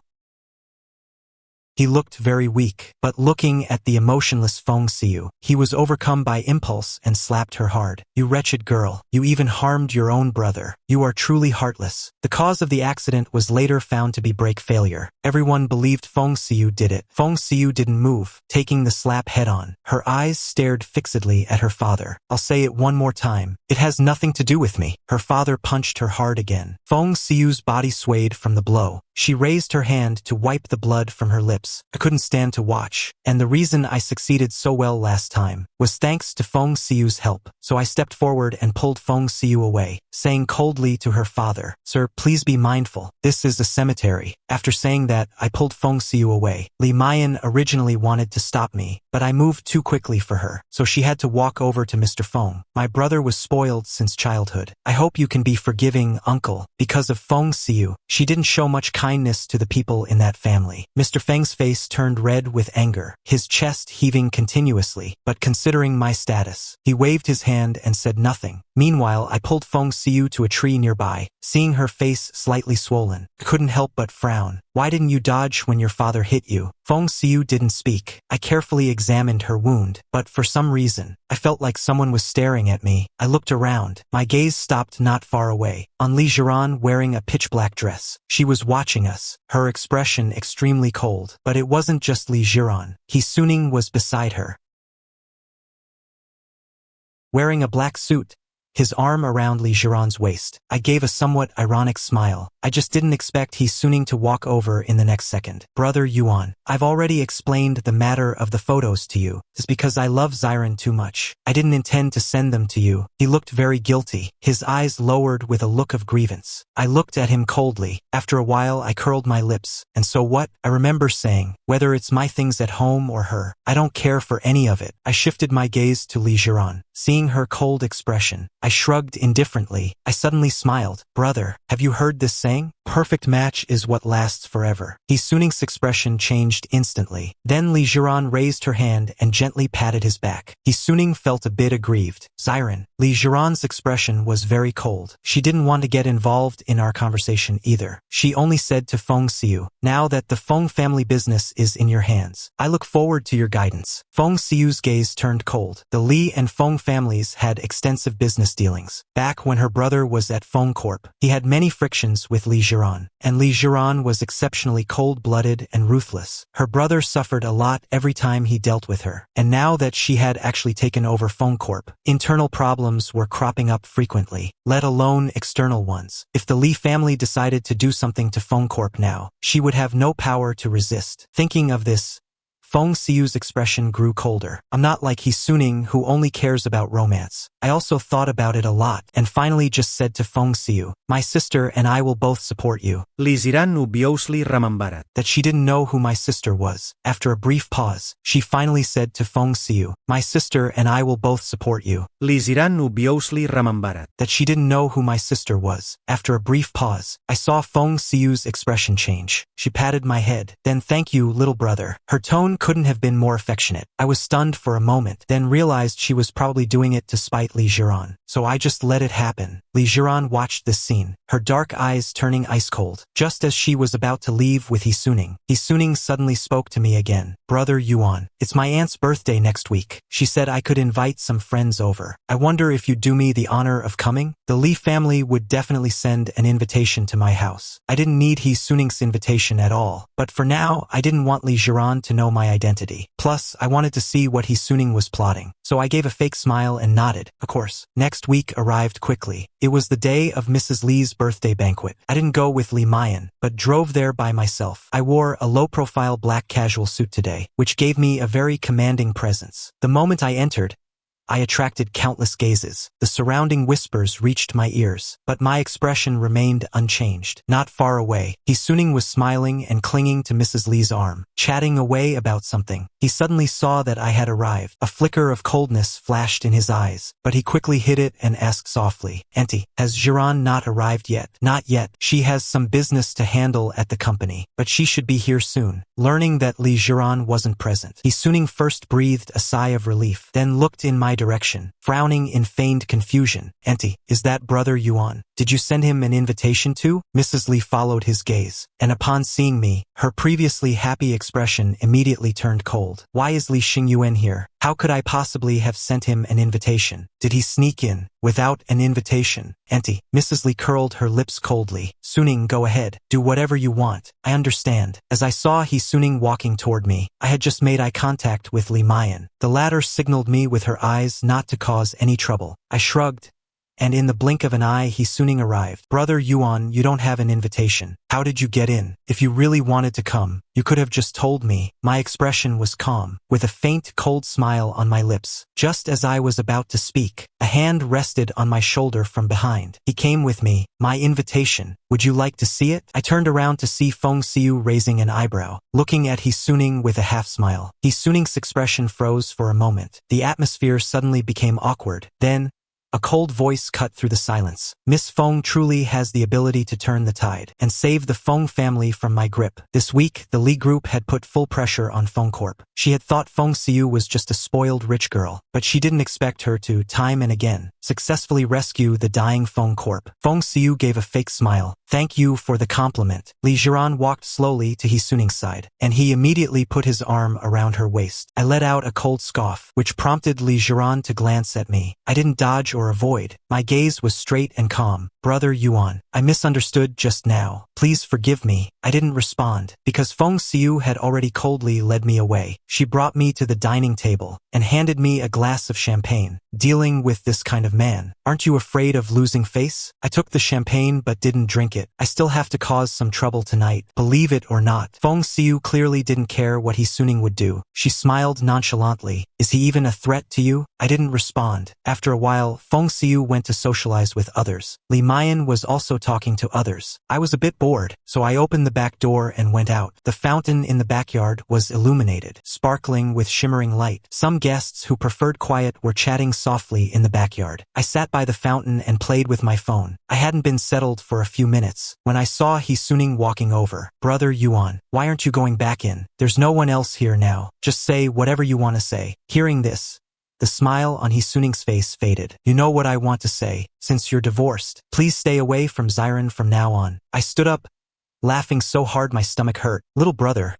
He looked very weak, but looking at the emotionless Feng Xiu, he was overcome by impulse and slapped her hard. You wretched girl, you even harmed your own brother. You are truly heartless. The cause of the accident was later found to be brake failure. Everyone believed Feng Xiu did it. Feng Xiu didn't move, taking the slap head-on. Her eyes stared fixedly at her father. I'll say it one more time. It has nothing to do with me. Her father punched her hard again. Feng Xiu's body swayed from the blow. She raised her hand to wipe the blood from her lips. I couldn't stand to watch, and the reason I succeeded so well last time was thanks to Feng Xiu's help. So I stepped forward and pulled Feng Xiu away, saying coldly to her father, "Sir, please be mindful. This is a cemetery." After saying that, I pulled Feng Xiu away. Li Mayan originally wanted to stop me, but I moved too quickly for her, so she had to walk over to Mr. Feng. My brother was spoiled since childhood. I hope you can be forgiving, uncle. Because of Feng Xiu, she didn't show much kindness to the people in that family. Mr. Feng's face turned red with anger, his chest heaving continuously, but considering my status, he waved his hand and said nothing. Meanwhile, I pulled Feng Xiu to a tree nearby, seeing her face slightly swollen. I couldn't help but frown. Why didn't you dodge when your father hit you? Feng Xiu didn't speak. I carefully examined her wound, but for some reason, I felt like someone was staring at me. I looked around. My gaze stopped not far away, on Li Jiran wearing a pitch-black dress. She was watching us, her expression extremely cold. But it wasn't just Li Jiran. He Suning was beside her, wearing a black suit, his arm around Li Jiran's waist. I gave a somewhat ironic smile. I just didn't expect He Suning to walk over in the next second. Brother Yuan, I've already explained the matter of the photos to you. It's because I love Xiran too much. I didn't intend to send them to you. He looked very guilty, his eyes lowered with a look of grievance. I looked at him coldly. After a while, I curled my lips. And so what? I remember saying, whether it's my things at home or her, I don't care for any of it. I shifted my gaze to Li Jiran. Seeing her cold expression, I shrugged indifferently. I suddenly smiled. Brother, have you heard this saying? Perfect match is what lasts forever. Hee Suning's expression changed instantly. Then Lee Jiran raised her hand and gently patted his back. Hee Suning felt a bit aggrieved. Siren. Lee Jiran's expression was very cold. She didn't want to get involved in our conversation either. She only said to Feng Xiu, now that the Feng family business is in your hands, I look forward to your guidance. Feng Xiu's gaze turned cold. The Li and Feng families had extensive business dealings. Back when her brother was at Feng Corp, he had many frictions with Lee Jiran, and Lee Jiran was exceptionally cold-blooded and ruthless. Her brother suffered a lot every time he dealt with her, and now that she had actually taken over Feng Corp, internal problems were cropping up frequently, let alone external ones. If the Li family decided to do something to Feng Corp now, she would have no power to resist. Thinking of this, Feng Xiu's expression grew colder. I'm not like Hee Suning who only cares about romance. I also thought about it a lot, and finally just said to Feng Xiu, my sister and I will both support you. Li Ziran obviously remembered that she didn't know who my sister was. After a brief pause, she finally said to Feng Xiu, my sister and I will both support you. Li Ziran obviously remembered that she didn't know who my sister was. After a brief pause, I saw Feng Xiu's expression change. She patted my head. Then thank you, little brother. Her tone couldn't have been more affectionate. I was stunned for a moment, then realized she was probably doing it to spite Lee Jiran. So I just let it happen. Lee Jiran watched this scene, her dark eyes turning ice cold. Just as she was about to leave with Hee Suning suddenly spoke to me again. Brother Yuan, it's my aunt's birthday next week. She said I could invite some friends over. I wonder if you'd do me the honor of coming? The Lee family would definitely send an invitation to my house. I didn't need Hee Suning's invitation at all, but for now, I didn't want Lee Jiran to know my identity. Plus, I wanted to see what Hee Suning was plotting. So I gave a fake smile and nodded. Of course. Next week arrived quickly. It was the day of Mrs. Lee's birthday banquet. I didn't go with Lee Mayan, but drove there by myself. I wore a low-profile black casual suit today, which gave me a very commanding presence. The moment I entered, I attracted countless gazes. The surrounding whispers reached my ears, but my expression remained unchanged. Not far away, Hee Suning was smiling and clinging to Mrs. Lee's arm, chatting away about something. He suddenly saw that I had arrived. A flicker of coldness flashed in his eyes, but he quickly hid it and asked softly, Auntie, has Jiran not arrived yet? Not yet. She has some business to handle at the company, but she should be here soon. Learning that Lee Jiran wasn't present, Hee Suning first breathed a sigh of relief, then looked in my direction, frowning in feigned confusion. Auntie, is that brother Yuan? Did you send him an invitation too? Mrs. Lee followed his gaze, and upon seeing me, her previously happy expression immediately turned cold. Why is Li Xingyuan here? How could I possibly have sent him an invitation? Did he sneak in without an invitation? Auntie, Mrs. Lee curled her lips coldly. Suning, go ahead. Do whatever you want. I understand. As I saw Hee Suning walking toward me, I had just made eye contact with Lee Mayan. The latter signaled me with her eyes not to cause any trouble. I shrugged, and in the blink of an eye Hee Suning arrived. Brother Yuan, you don't have an invitation. How did you get in? If you really wanted to come, you could have just told me. My expression was calm, with a faint cold smile on my lips. Just as I was about to speak, a hand rested on my shoulder from behind. He came with me. My invitation. Would you like to see it? I turned around to see Feng Xiu raising an eyebrow, looking at Hee Suning with a half smile. Hee Suning's expression froze for a moment. The atmosphere suddenly became awkward. Then, a cold voice cut through the silence. Miss Feng truly has the ability to turn the tide and save the Feng family from my grip. This week, the Li Group had put full pressure on Feng Corp. She had thought Feng Xiu was just a spoiled rich girl, but she didn't expect her to, time and again, successfully rescue the dying Feng Corp. Feng Xiu gave a fake smile. Thank you for the compliment. Li Jiran walked slowly to Hee Suning's side, and he immediately put his arm around her waist. I let out a cold scoff, which prompted Li Jiran to glance at me. I didn't dodge or avoid. My gaze was straight and calm. Brother Yuan, I misunderstood just now. Please forgive me. I didn't respond, because Feng Xiu had already coldly led me away. She brought me to the dining table and handed me a glass of champagne. Dealing with this kind of man, aren't you afraid of losing face? I took the champagne but didn't drink it. I still have to cause some trouble tonight, believe it or not. Feng Xiu clearly didn't care what Hee Suning would do. She smiled nonchalantly. Is he even a threat to you? I didn't respond. After a while, Feng Xiu went to socialize with others. Li Mayan was also talking to others. I was a bit bored, so I opened the back door and went out. The fountain in the backyard was illuminated, sparkling with shimmering light. Some guests who preferred quiet were chatting softly in the backyard. I sat by the fountain and played with my phone. I hadn't been settled for a few minutes when I saw Hee-suning walking over. Brother Yuan, why aren't you going back in? There's no one else here now. Just say whatever you want to say. Hearing this, the smile on Hee-suning's face faded. You know what I want to say. Since you're divorced, please stay away from Ziren from now on. I stood up, laughing so hard my stomach hurt. Little brother,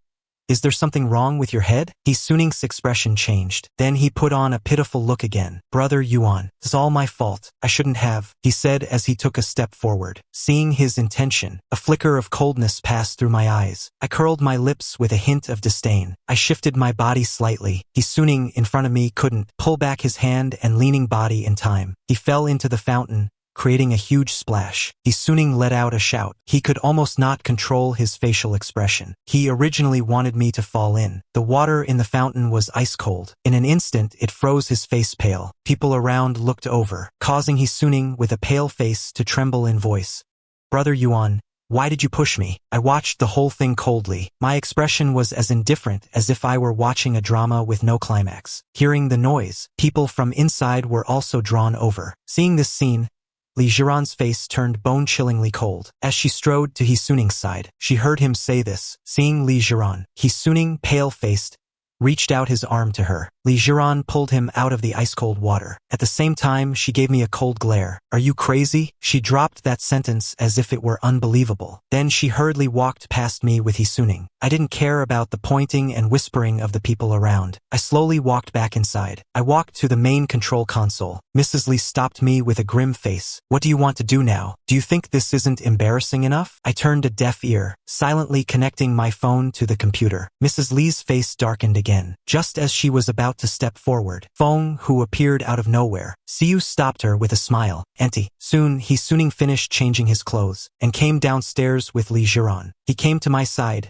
is there something wrong with your head? Hee-suning's expression changed. Then he put on a pitiful look again. Brother Yuan, it's all my fault. I shouldn't have, he said as he took a step forward. Seeing his intention, a flicker of coldness passed through my eyes. I curled my lips with a hint of disdain. I shifted my body slightly. Hee-suning in front of me couldn't pull back his hand and leaning body in time. He fell into the fountain, creating a huge splash. Hee-suning let out a shout. He could almost not control his facial expression. He originally wanted me to fall in. The water in the fountain was ice cold. In an instant, it froze his face pale. People around looked over, causing Hee-suning with a pale face to tremble in voice. Brother Yuan, why did you push me? I watched the whole thing coldly. My expression was as indifferent as if I were watching a drama with no climax. Hearing the noise, people from inside were also drawn over. Seeing this scene, Lee Jiran's face turned bone-chillingly cold. As she strode to Hee-suning's side, she heard him say this. Seeing Lee Jiran, Hee-suning, pale-faced, reached out his arm to her. Lee Jiran pulled him out of the ice-cold water. At the same time, she gave me a cold glare. Are you crazy? She dropped that sentence as if it were unbelievable. Then she hurriedly walked past me with Hee-suning. I didn't care about the pointing and whispering of the people around. I slowly walked back inside. I walked to the main control console. Mrs. Lee stopped me with a grim face. What do you want to do now? Do you think this isn't embarrassing enough? I turned a deaf ear, silently connecting my phone to the computer. Mrs. Lee's face darkened again. Just as she was about to step forward, Fong, who appeared out of nowhere, Siu stopped her with a smile. Auntie. Soon, Hee-suning finished changing his clothes and came downstairs with Lee Jiran. He came to my side,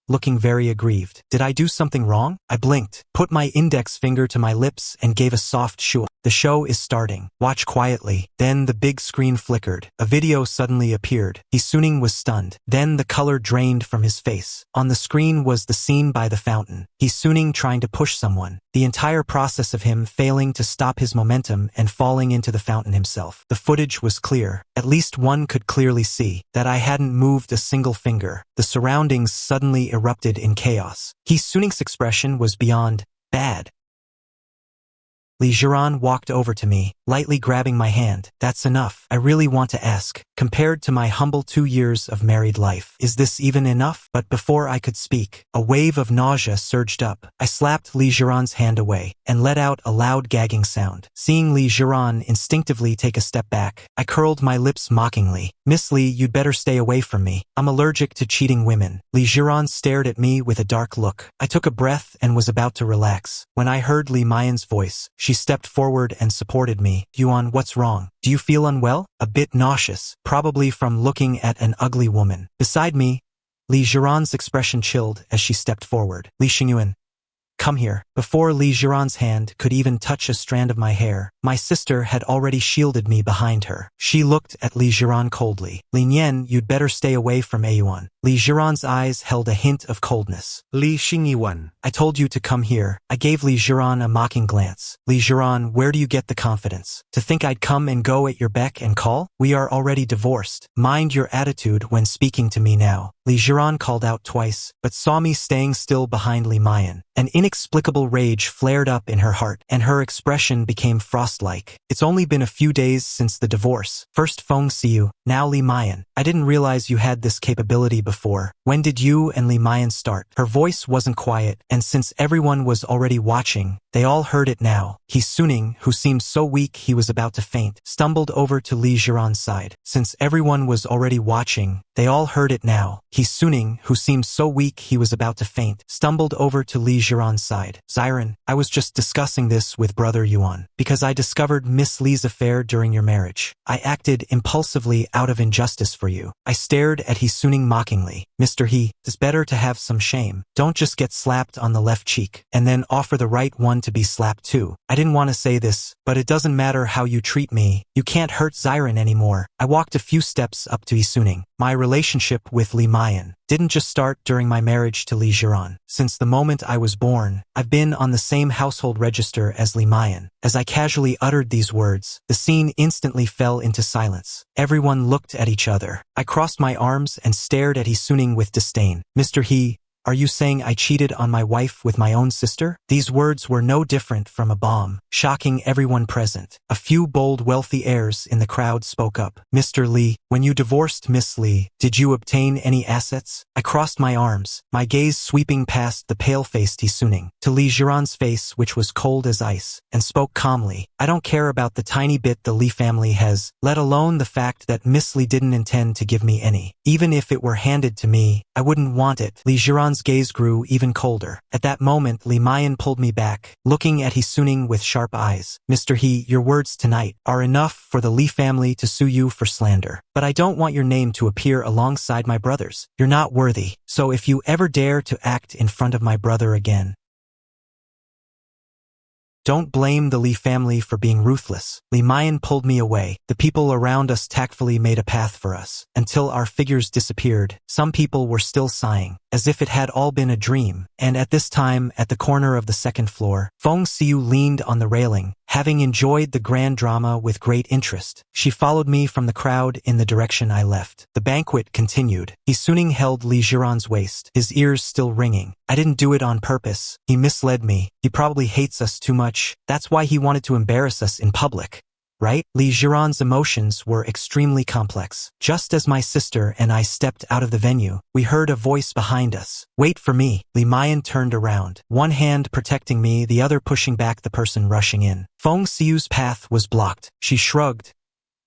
looking very aggrieved. Did I do something wrong? I blinked, put my index finger to my lips and gave a soft shoo. The show is starting. Watch quietly. Then the big screen flickered. A video suddenly appeared. Hee-suning was stunned. Then the color drained from his face. On the screen was the scene by the fountain. Hee-suning trying to push someone. The entire process of him failing to stop his momentum and falling into the fountain himself. The footage was clear. At least one could clearly see that I hadn't moved a single finger. The surroundings suddenly erupted in chaos. Hee-suning's expression was beyond bad. Lee Jiran walked over to me, lightly grabbing my hand. That's enough. I really want to ask, compared to my humble 2 years of married life, is this even enough? But before I could speak, a wave of nausea surged up. I slapped Lee Jiran's hand away and let out a loud gagging sound. Seeing Lee Jiran instinctively take a step back, I curled my lips mockingly. Miss Lee, you'd better stay away from me. I'm allergic to cheating women. Lee Jiran stared at me with a dark look. I took a breath and was about to relax when I heard Lee Mayan's voice. She stepped forward and supported me. Yuan, what's wrong? Do you feel unwell? A bit nauseous, probably from looking at an ugly woman. Beside me, Lee Jiran's expression chilled as she stepped forward. Lee Xingyuan, come here. Before Lee Jiran's hand could even touch a strand of my hair, my sister had already shielded me behind her. She looked at Lee Jiran coldly. Li Nian, you'd better stay away from Ayuan. Lee Jiran's eyes held a hint of coldness. Lee Xingyuan. I told you to come here. I gave Lee Jiran a mocking glance. Lee Jiran, where do you get the confidence to think I'd come and go at your beck and call? We are already divorced. Mind your attitude when speaking to me now. Lee Jiran called out twice, but saw me staying still behind Lee Mayan. An inexplicable rage flared up in her heart, and her expression became frost-like. It's only been a few days since the divorce. First Fong Siu, now Lee Mayan. I didn't realize you had this capability before. When did you and Lee Mayan start? Her voice wasn't quiet, and since everyone was already watching, they all heard it now. Hee-suning, who seemed so weak he was about to faint, stumbled over to Lee Jiran's side. Since everyone was already watching, they all heard it now. Hee-suning, who seemed so weak he was about to faint, stumbled over to Lee Jiran's side. Ziren, I was just discussing this with Brother Yuan, because I discovered Miss Lee's affair during your marriage. I acted impulsively out of injustice for you. I stared at Hee-suning mockingly. Mr. He, it's better to have some shame. Don't just get slapped on the left cheek, and then offer the right one to be slapped too. I didn't want to say this, but it doesn't matter how you treat me. You can't hurt Xiren anymore. I walked a few steps up to Isuning. My relationship with Li Mayan didn't just start during my marriage to Li Jiran. Since the moment I was born, I've been on the same household register as Li Mayan. As I casually uttered these words, the scene instantly fell into silence. Everyone looked at each other. I crossed my arms and stared at Isuning with disdain. Mr. He, are you saying I cheated on my wife with my own sister? These words were no different from a bomb, shocking everyone present. A few bold, wealthy heirs in the crowd spoke up. Mr. Li, when you divorced Miss Li, did you obtain any assets? I crossed my arms, my gaze sweeping past the pale-faced Isuning to Li Jiran's face, which was cold as ice, and spoke calmly. I don't care about the tiny bit the Li family has, let alone the fact that Miss Li didn't intend to give me any. Even if it were handed to me, I wouldn't want it. Li Jiran's gaze grew even colder. At that moment, Li Mayan pulled me back, looking at Isuning with sharp eyes. Mr. He, your words tonight are enough for the Li family to sue you for slander. But I don't want your name to appear alongside my brother's. You're not worthy. So if you ever dare to act in front of my brother again, don't blame the Li family for being ruthless. Li Mayan pulled me away. The people around us tactfully made a path for us. Until our figures disappeared, some people were still sighing, as if it had all been a dream. And at this time, at the corner of the second floor, Feng Xiu leaned on the railing, having enjoyed the grand drama with great interest. She followed me from the crowd in the direction I left. The banquet continued. Isuning held Li Jiran's waist, his ears still ringing. I didn't do it on purpose. He misled me. He probably hates us too much. That's why he wanted to embarrass us in public. Right? Li Jiran's emotions were extremely complex. Just as my sister and I stepped out of the venue, we heard a voice behind us. Wait for me. Li Mayan turned around, one hand protecting me, the other pushing back the person rushing in. Feng Xiu's path was blocked. She shrugged,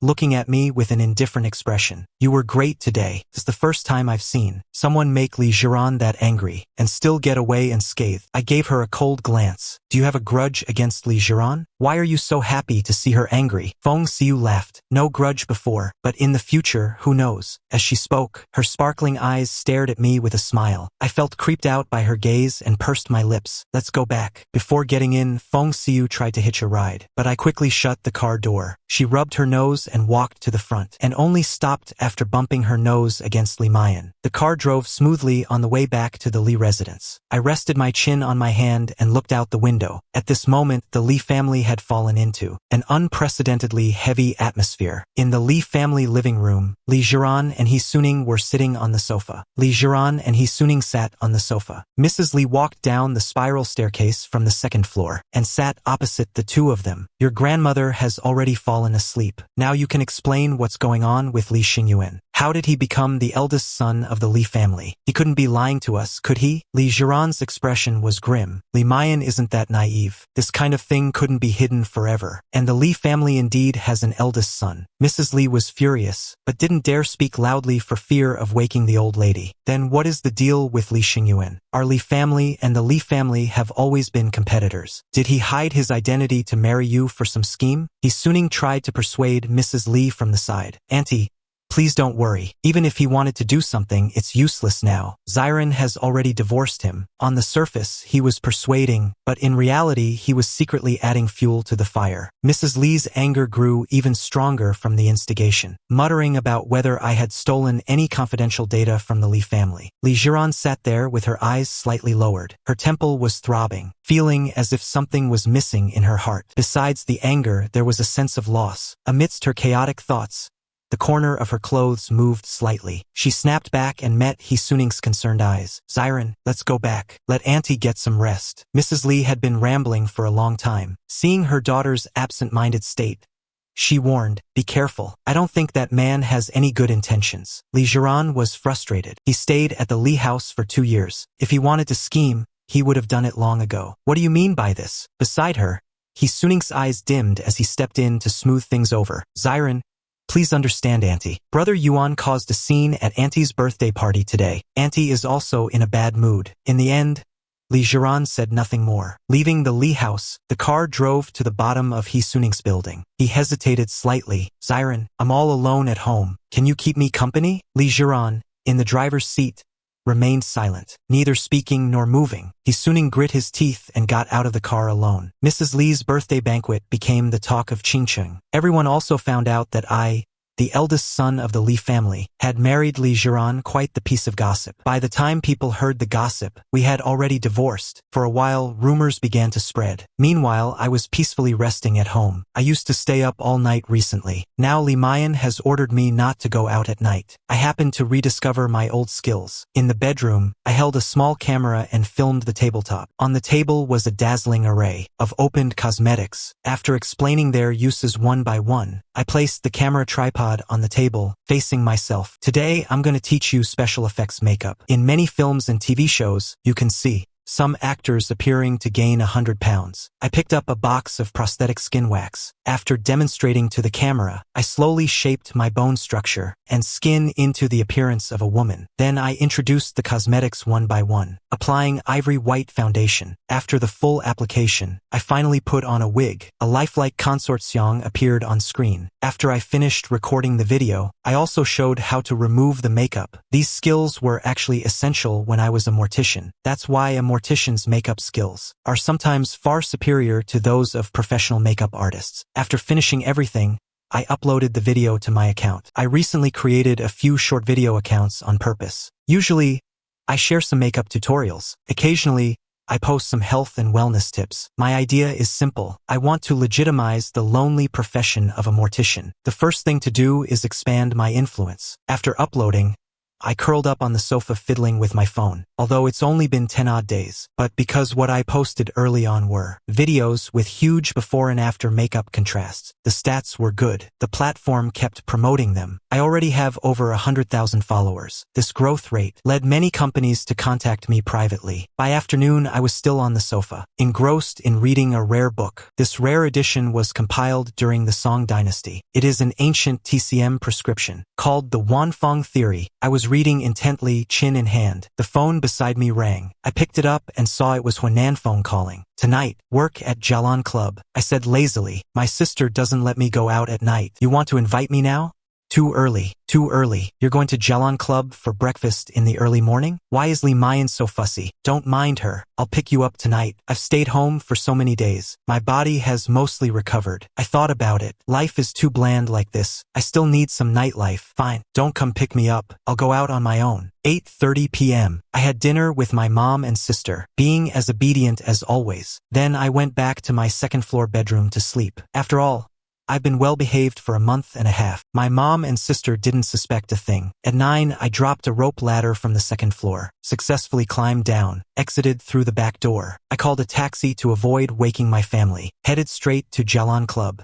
looking at me with an indifferent expression. You were great today. It's the first time I've seen someone make Li Jiran that angry and still get away unscathed. I gave her a cold glance. Do you have a grudge against Li Jiran? Why are you so happy to see her angry? Feng Xiu laughed. No grudge before, but in the future, who knows? As she spoke, her sparkling eyes stared at me with a smile. I felt creeped out by her gaze and pursed my lips. Let's go back. Before getting in, Feng Xiu tried to hitch a ride, but I quickly shut the car door. She rubbed her nose and walked to the front, and only stopped after bumping her nose against Li Mayan. The car drove smoothly on the way back to the Li residence. I rested my chin on my hand and looked out the window. At this moment, the Li family had fallen into an unprecedentedly heavy atmosphere. In the Li family living room, Li Jiran and Isuning were sitting on the sofa. Li Jiran and Isuning sat on the sofa. Mrs. Li walked down the spiral staircase from the second floor and sat opposite the two of them. Your grandmother has already fallen asleep. Now you can explain what's going on with Li Xingyuan. How did he become the eldest son of the Li family? He couldn't be lying to us, could he? Li Jiran's expression was grim. Li Mayan isn't that naive. This kind of thing couldn't be hidden forever. And the Li family indeed has an eldest son. Mrs. Li was furious, but didn't dare speak loudly for fear of waking the old lady. Then what is the deal with Li Xingyuan? Our Li family and the Li family have always been competitors. Did he hide his identity to marry you for some scheme? Isuning tried to persuade Mrs. Li from the side. Auntie, please don't worry. Even if he wanted to do something, it's useless now. Xiren has already divorced him. On the surface, he was persuading, but in reality, he was secretly adding fuel to the fire. Mrs. Li's anger grew even stronger from the instigation, muttering about whether I had stolen any confidential data from the Li family. Li Jiran sat there with her eyes slightly lowered. Her temple was throbbing, feeling as if something was missing in her heart. Besides the anger, there was a sense of loss. Amidst her chaotic thoughts, the corner of her clothes moved slightly. She snapped back and met Hisuning's concerned eyes. Xiren, let's go back. Let Auntie get some rest. Mrs. Li had been rambling for a long time. Seeing her daughter's absent-minded state, she warned, be careful. I don't think that man has any good intentions. Li Jiran was frustrated. He stayed at the Li house for 2 years. If he wanted to scheme, he would have done it long ago. What do you mean by this? Beside her, Hisuning's eyes dimmed as he stepped in to smooth things over. Xiren, please understand, Auntie. Brother Yuan caused a scene at Auntie's birthday party today. Auntie is also in a bad mood. In the end, Li Jiran said nothing more. Leaving the Li house, the car drove to the bottom of Hisuning's building. He hesitated slightly. Xiren, I'm all alone at home. Can you keep me company? Li Jiran, in the driver's seat, remained silent, neither speaking nor moving. He soon grit his teeth and got out of the car alone. Mrs. Lee's birthday banquet became the talk of Chingcheng. Everyone also found out that I, the eldest son of the Lee family, had married Li Jiran, quite the piece of gossip. By the time people heard the gossip, we had already divorced. For a while, rumors began to spread. Meanwhile, I was peacefully resting at home. I used to stay up all night recently. Now Li Mayan has ordered me not to go out at night. I happened to rediscover my old skills. In the bedroom, I held a small camera and filmed the tabletop. On the table was a dazzling array of opened cosmetics. After explaining their uses one by one, I placed the camera tripod on the table, facing myself. Today, I'm going to teach you special effects makeup. In many films and TV shows, you can see some actors appearing to gain 100 pounds. I picked up a box of prosthetic skin wax. After demonstrating to the camera, I slowly shaped my bone structure and skin into the appearance of a woman. Then I introduced the cosmetics one by one, applying ivory white foundation. After the full application, I finally put on a wig. A lifelike consort Xiang appeared on screen. After I finished recording the video, I also showed how to remove the makeup. These skills were actually essential when I was a mortician. That's why a mortician's makeup skills are sometimes far superior to those of professional makeup artists. After finishing everything, I uploaded the video to my account. I recently created a few short video accounts on purpose. Usually, I share some makeup tutorials. Occasionally, I post some health and wellness tips. My idea is simple. I want to legitimize the lonely profession of a mortician. The first thing to do is expand my influence. After uploading, I curled up on the sofa fiddling with my phone, although it's only been 10 odd days. But because what I posted early on were videos with huge before and after makeup contrasts, the stats were good. The platform kept promoting them. I already have over 100,000 followers. This growth rate led many companies to contact me privately. By afternoon, I was still on the sofa, engrossed in reading a rare book. This rare edition was compiled during the Song Dynasty. It is an ancient TCM prescription called the Wanfeng Theory. I was reading intently, chin in hand. The phone beside me rang. I picked it up and saw it was Huanan phone calling. Tonight, work at Jialan Club. I said lazily, my sister doesn't let me go out at night. You want to invite me now? Too early. Too early. You're going to Jialan Club for breakfast in the early morning? Why is Li Mayan so fussy? Don't mind her. I'll pick you up tonight. I've stayed home for so many days. My body has mostly recovered. I thought about it. Life is too bland like this. I still need some nightlife. Fine. Don't come pick me up. I'll go out on my own. 8:30 p.m. I had dinner with my mom and sister, being as obedient as always. Then I went back to my second-floor bedroom to sleep. After all, I've been well-behaved for a month and a half. My mom and sister didn't suspect a thing. At 9, I dropped a rope ladder from the second floor, successfully climbed down, exited through the back door. I called a taxi to avoid waking my family, headed straight to Jialan Club.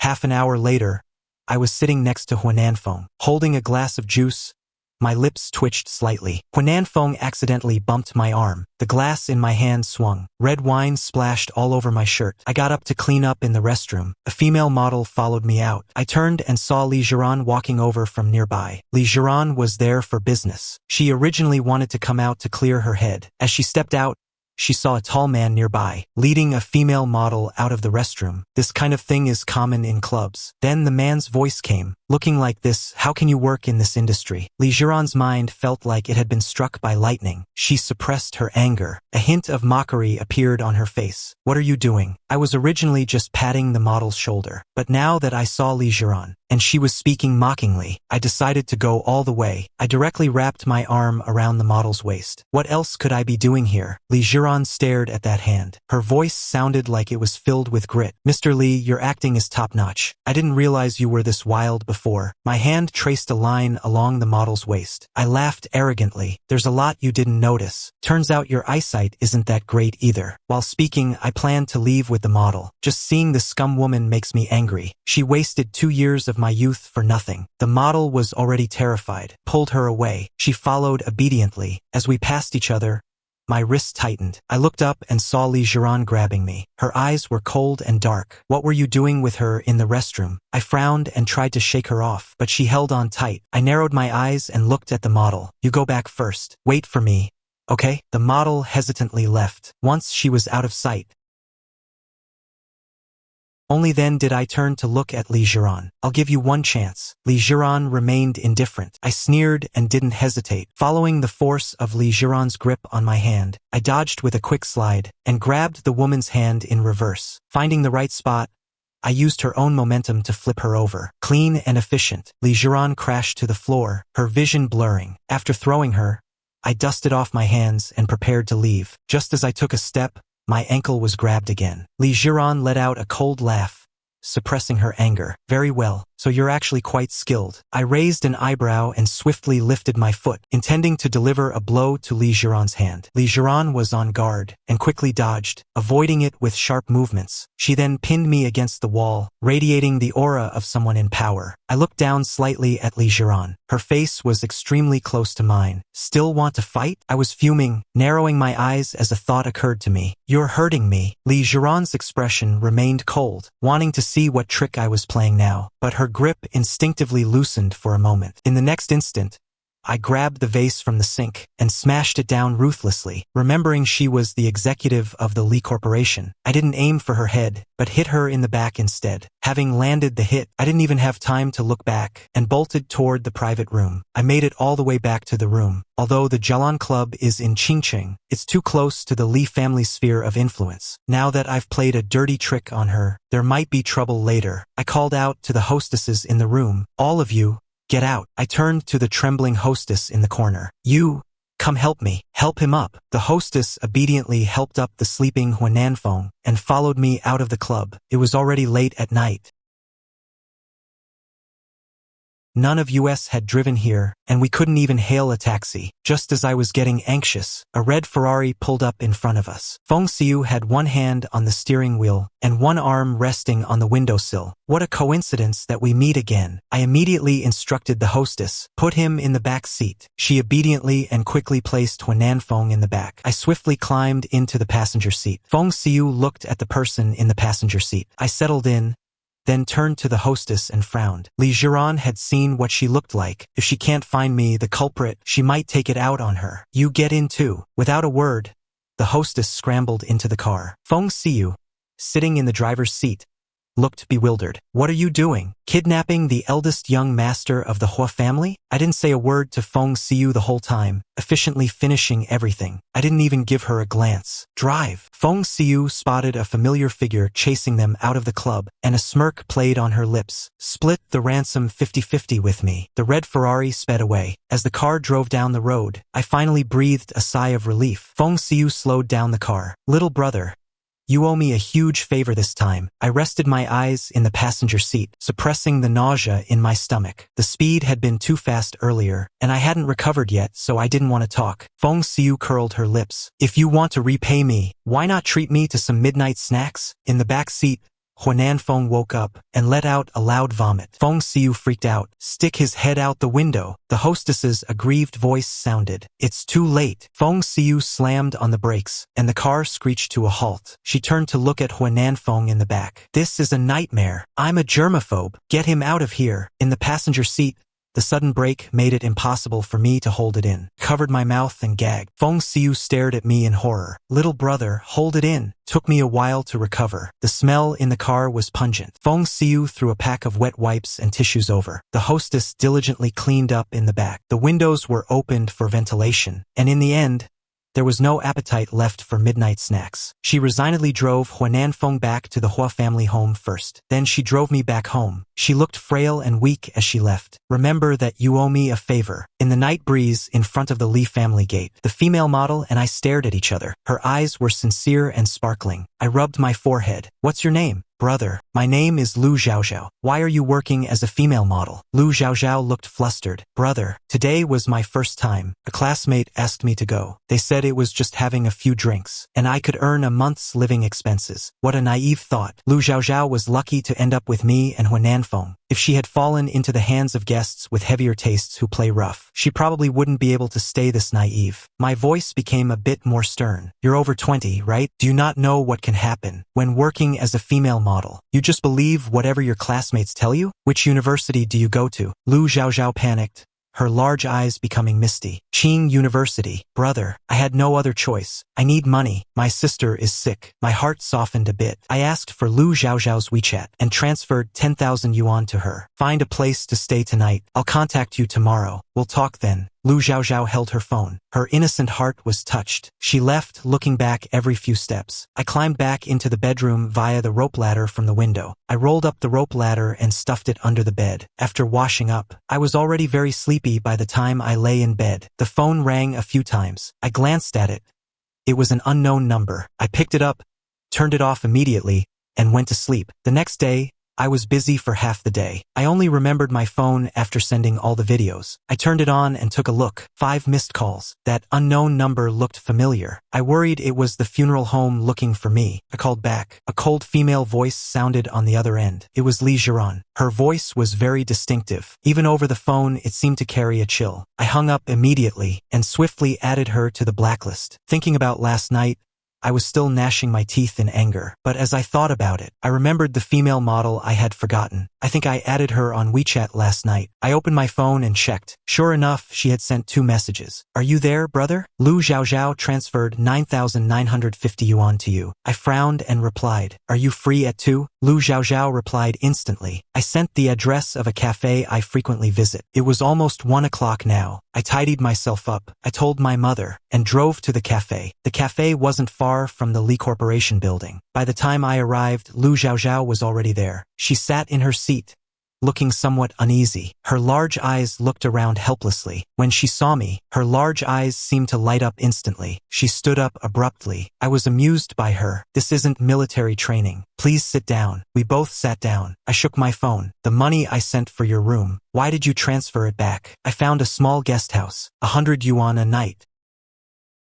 Half an hour later, I was sitting next to Huananfeng, holding a glass of juice. My lips twitched slightly. Huananfeng accidentally bumped my arm. The glass in my hand swung. Red wine splashed all over my shirt. I got up to clean up in the restroom. A female model followed me out. I turned and saw Li Jiran walking over from nearby. Li Jiran was there for business. She originally wanted to come out to clear her head. As she stepped out, she saw a tall man nearby, leading a female model out of the restroom. This kind of thing is common in clubs. Then the man's voice came. Looking like this, how can you work in this industry? Li Jiran's mind felt like it had been struck by lightning. She suppressed her anger. A hint of mockery appeared on her face. What are you doing? I was originally just patting the model's shoulder. But now that I saw Li Jiran, and she was speaking mockingly, I decided to go all the way. I directly wrapped my arm around the model's waist. What else could I be doing here? Li Jiran stared at that hand. Her voice sounded like it was filled with grit. Mr. Li, your acting is top-notch. I didn't realize you were this wild before. My hand traced a line along the model's waist. I laughed arrogantly. There's a lot you didn't notice. Turns out your eyesight isn't that great either. While speaking, I planned to leave with the model. Just seeing the scum woman makes me angry. She wasted 2 years of my youth for nothing. The model was already terrified. Pulled her away. She followed obediently. As we passed each other, my wrists tightened. I looked up and saw Li Jiran grabbing me. Her eyes were cold and dark. What were you doing with her in the restroom? I frowned and tried to shake her off, but she held on tight. I narrowed my eyes and looked at the model. You go back first. Wait for me. Okay? The model hesitantly left. Once she was out of sight, Only then did I turn to look at Li Jiran. I'll give you one chance. Li Jiran remained indifferent. I sneered and didn't hesitate. Following the force of Li Jiran's grip on my hand, I dodged with a quick slide and grabbed the woman's hand in reverse. Finding the right spot, I used her own momentum to flip her over. Clean and efficient, Li Jiran crashed to the floor, her vision blurring. After throwing her, I dusted off my hands and prepared to leave. Just as I took a step, my ankle was grabbed again. Li Jiran let out a cold laugh, suppressing her anger. Very well, so you're actually quite skilled. I raised an eyebrow and swiftly lifted my foot, intending to deliver a blow to Li Jiran's hand. Li Jiran was on guard and quickly dodged, avoiding it with sharp movements. She then pinned me against the wall, radiating the aura of someone in power. I looked down slightly at Li Jiran. Her face was extremely close to mine. Still want to fight? I was fuming, narrowing my eyes as a thought occurred to me. You're hurting me. Li Jiran's expression remained cold, wanting to see what trick I was playing now, but her grip instinctively loosened for a moment. In the next instant, I grabbed the vase from the sink and smashed it down ruthlessly. Remembering she was the executive of the Li Corporation, I didn't aim for her head, but hit her in the back instead. Having landed the hit, I didn't even have time to look back and bolted toward the private room. I made it all the way back to the room. Although the Jalan Club is in Qingqing, it's too close to the Li family sphere of influence. Now that I've played a dirty trick on her, there might be trouble later. I called out to the hostesses in the room. All of you, get out. I turned to the trembling hostess in the corner. You, come help me. Help him up. The hostess obediently helped up the sleeping Huananfeng and followed me out of the club. It was already late at night. None of us had driven here, and we couldn't even hail a taxi. Just as I was getting anxious, a red Ferrari pulled up in front of us. Feng Xiu had one hand on the steering wheel and one arm resting on the windowsill. What a coincidence that we meet again. I immediately instructed the hostess, put him in the back seat. She obediently and quickly placed Huananfeng in the back. I swiftly climbed into the passenger seat. Feng Xiu looked at the person in the passenger seat. I settled in, then turned to the hostess and frowned. Li Jiran had seen what she looked like. If she can't find me the culprit, she might take it out on her. You get in too. Without a word, the hostess scrambled into the car. Feng Xiu, sitting in the driver's seat, looked bewildered. What are you doing? Kidnapping the eldest young master of the Hua family? I didn't say a word to Feng Xiu the whole time, efficiently finishing everything. I didn't even give her a glance. Drive. Feng Xiu spotted a familiar figure chasing them out of the club, and a smirk played on her lips. Split the ransom 50-50 with me. The red Ferrari sped away. As the car drove down the road, I finally breathed a sigh of relief. Feng Xiu slowed down the car. Little brother, you owe me a huge favor this time. I rested my eyes in the passenger seat, suppressing the nausea in my stomach. The speed had been too fast earlier, and I hadn't recovered yet, so I didn't want to talk. Feng Xiu curled her lips. If you want to repay me, why not treat me to some midnight snacks? In the back seat, Huananfeng woke up and let out a loud vomit. Feng Xiu freaked out. Stick his head out the window. The hostess's aggrieved voice sounded. It's too late. Feng Xiu slammed on the brakes, and the car screeched to a halt. She turned to look at Huananfeng in the back. This is a nightmare. I'm a germaphobe. Get him out of here. In the passenger seat, the sudden break made it impossible for me to hold it in. Covered my mouth and gagged. Feng Xiu stared at me in horror. Little brother, hold it in. Took me a while to recover. The smell in the car was pungent. Feng Xiu threw a pack of wet wipes and tissues over. The hostess diligently cleaned up in the back. The windows were opened for ventilation, and in the end, there was no appetite left for midnight snacks. She resignedly drove Huananfeng back to the Hua family home first. Then she drove me back home. She looked frail and weak as she left. Remember that you owe me a favor. In the night breeze in front of the Li family gate, the female model and I stared at each other. Her eyes were sincere and sparkling. I rubbed my forehead. What's your name? Brother, my name is Lu Xiaoxiao. Why are you working as a female model? Lu Xiaoxiao looked flustered. Brother, today was my first time. A classmate asked me to go. They said it was just having a few drinks, and I could earn a month's living expenses. What a naive thought. Lu Xiaoxiao was lucky to end up with me and Huananfeng. If she had fallen into the hands of guests with heavier tastes who play rough, she probably wouldn't be able to stay this naive. My voice became a bit more stern. You're over 20, right? Do you not know what can happen when working as a female model? You just believe whatever your classmates tell you? Which university do you go to? Lu Xiaoxiao panicked, her large eyes becoming misty. Qing University. Brother, I had no other choice. I need money. My sister is sick. My heart softened a bit. I asked for Lu Xiaoxiao's WeChat and transferred 10,000 yuan to her. Find a place to stay tonight. I'll contact you tomorrow. We'll talk then. Lu Xiaoxiao held her phone. Her innocent heart was touched. She left, looking back every few steps. I climbed back into the bedroom via the rope ladder from the window. I rolled up the rope ladder and stuffed it under the bed. After washing up, I was already very sleepy by the time I lay in bed. The phone rang a few times. I glanced at it. It was an unknown number. I picked it up, turned it off immediately, and went to sleep. The next day, I was busy for half the day. I only remembered my phone after sending all the videos. I turned it on and took a look. 5 missed calls. That unknown number looked familiar. I worried it was the funeral home looking for me. I called back. A cold female voice sounded on the other end. It was Li Jiran. Her voice was very distinctive. Even over the phone, it seemed to carry a chill. I hung up immediately and swiftly added her to the blacklist. Thinking about last night, I was still gnashing my teeth in anger, but as I thought about it, I remembered the female model I had forgotten. I think I added her on WeChat last night. I opened my phone and checked. Sure enough, she had sent 2 messages. Are you there, brother? Lu Xiaoxiao transferred 9,950 yuan to you. I frowned and replied, are you free at 2? Lu Xiaoxiao replied instantly. I sent the address of a cafe I frequently visit. It was almost 1 o'clock now. I tidied myself up. I told my mother and drove to the cafe. The cafe wasn't far from the Li Corporation building. By the time I arrived, Lu Xiaoxiao was already there. She sat in her seat, looking somewhat uneasy. Her large eyes looked around helplessly. When she saw me, her large eyes seemed to light up instantly. She stood up abruptly. I was amused by her. This isn't military training. Please sit down. We both sat down. I shook my phone. The money I sent for your room. Why did you transfer it back? I found a small guest house. 100 yuan a night.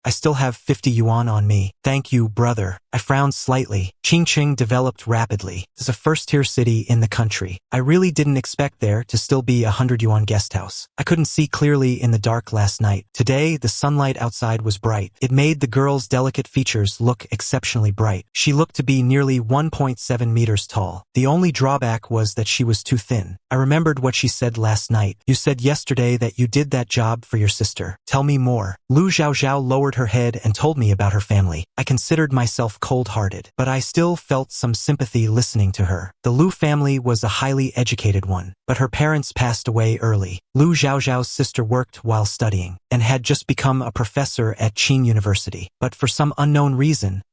I still have 50 yuan on me. Thank you, brother. I frowned slightly. Chongqing developed rapidly. It's a first-tier city in the country. I really didn't expect there to still be a 100 yuan guest house. I couldn't see clearly in the dark last night. Today, the sunlight outside was bright. It made the girl's delicate features look exceptionally bright. She looked to be nearly 1.7 meters tall. The only drawback was that she was too thin. I remembered what she said last night. You said yesterday that you did that job for your sister. Tell me more. Lu Xiaoxiao lowered her head and told me about her family. I considered myself cold-hearted, but I still felt some sympathy listening to her. The Lu family was a highly educated one, but her parents passed away early. Lu Xiaoxiao's sister worked while studying and had just become a professor at Qing University. But for some unknown reason,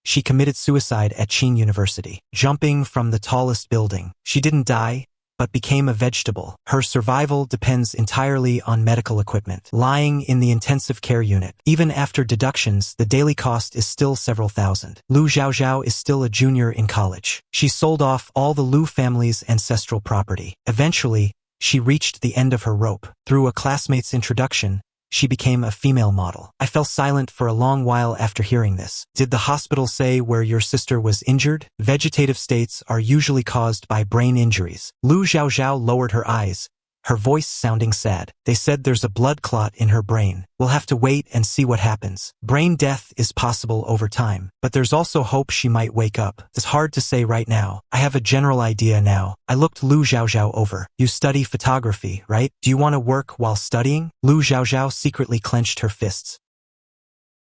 she committed suicide at Qing University, jumping from the tallest building. She didn't die, but became a vegetable. Her survival depends entirely on medical equipment, lying in the intensive care unit. Even after deductions, the daily cost is still several thousand. Lu Xiaoxiao is still a junior in college. She sold off all the Lu family's ancestral property. Eventually, she reached the end of her rope. Through a classmate's introduction, she became a female model. I fell silent for a long while after hearing this. Did the hospital say where your sister was injured? Vegetative states are usually caused by brain injuries. Lu Xiaoxiao lowered her eyes, her voice sounding sad. They said there's a blood clot in her brain. We'll have to wait and see what happens. Brain death is possible over time, but there's also hope she might wake up. It's hard to say right now. I have a general idea now. I looked Lu Xiaoxiao over. You study photography, right? Do you want to work while studying? Lu Xiaoxiao secretly clenched her fists,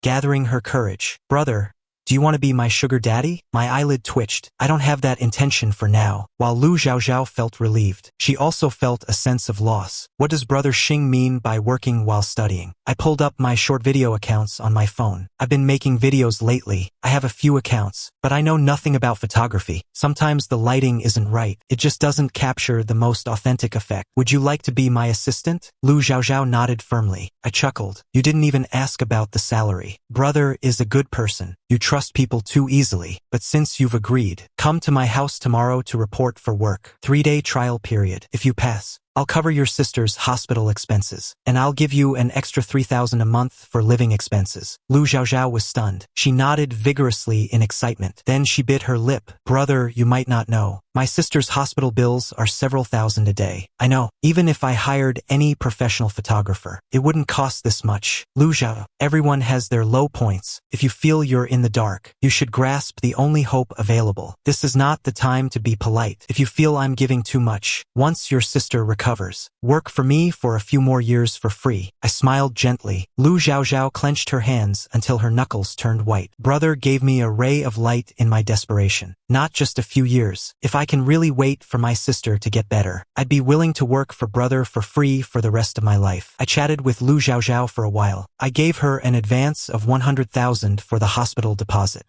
gathering her courage. Brother, do you want to be my sugar daddy? My eyelid twitched. I don't have that intention for now. While Lu Xiaoxiao felt relieved, she also felt a sense of loss. What does Brother Xing mean by working while studying? I pulled up my short video accounts on my phone. I've been making videos lately. I have a few accounts, but I know nothing about photography. Sometimes the lighting isn't right. It just doesn't capture the most authentic effect. Would you like to be my assistant? Lu Xiaoxiao nodded firmly. I chuckled. You didn't even ask about the salary. Brother is a good person. You trust people too easily, but since you've agreed, come to my house tomorrow to report for work. 3-day trial period. If you pass, I'll cover your sister's hospital expenses, and I'll give you an extra 3,000 a month for living expenses. Lu Xiaoxiao was stunned. She nodded vigorously in excitement. Then she bit her lip. Brother, you might not know, My sister's hospital bills are several thousand a day. I know, even if I hired any professional photographer, it wouldn't cost this much. Lu Zhao, everyone has their low points. If you feel you're in the dark, you should grasp the only hope available. This is not the time to be polite. If you feel I'm giving too much, once your sister recovers, work for me for a few more years for free. I smiled gently. Lu Zhao clenched her hands until her knuckles turned white. Brother gave me a ray of light in my desperation. Not just a few years. If I can really wait for my sister to get better, I'd be willing to work for brother for free for the rest of my life. I chatted with Lu Zhao for a while. I gave her an advance of 100,000 for the hospital deposit.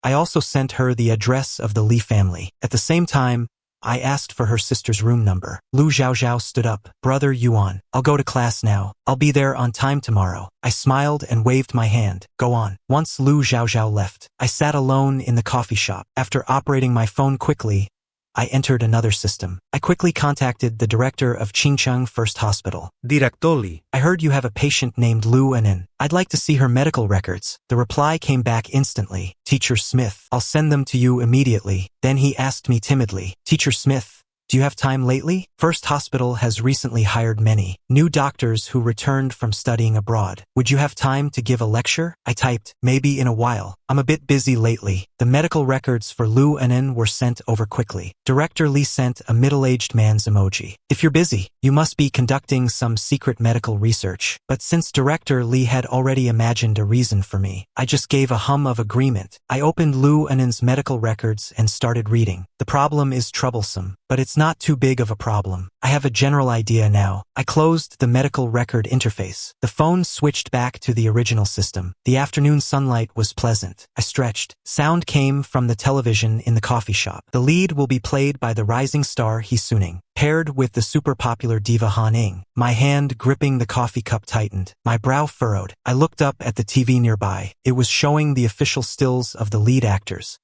I also sent her the address of the Li family. At the same time, I asked for her sister's room number. Lu Zhao stood up. Brother Yuan, I'll go to class now. I'll be there on time tomorrow. I smiled and waved my hand. Go on. Once Lu Zhao left, I sat alone in the coffee shop. After operating my phone quickly, I entered another system. I quickly contacted the director of Qingcheng First Hospital. Directoli. I heard you have a patient named Lu Anin. I'd like to see her medical records. The reply came back instantly. Teacher Smith, I'll send them to you immediately. Then he asked me timidly, Teacher Smith, do you have time lately? First Hospital has recently hired many new doctors who returned from studying abroad. Would you have time to give a lecture? I typed, maybe in a while. I'm a bit busy lately. The medical records for Lu Anin were sent over quickly. Director Li sent a middle-aged man's emoji. If you're busy, you must be conducting some secret medical research. But since Director Li had already imagined a reason for me, I just gave a hum of agreement. I opened Lu Anin's medical records and started reading. The problem is troublesome, but it's not too big of a problem. I have a general idea now. I closed the medical record interface. The phone switched back to the original system. The afternoon sunlight was pleasant. I stretched. Sound came from the television in the coffee shop. The lead will be played by the rising star He Suning, paired with the super popular diva Han Ing. My hand gripping the coffee cup tightened. My brow furrowed. I looked up at the TV nearby. It was showing the official stills of the lead actors.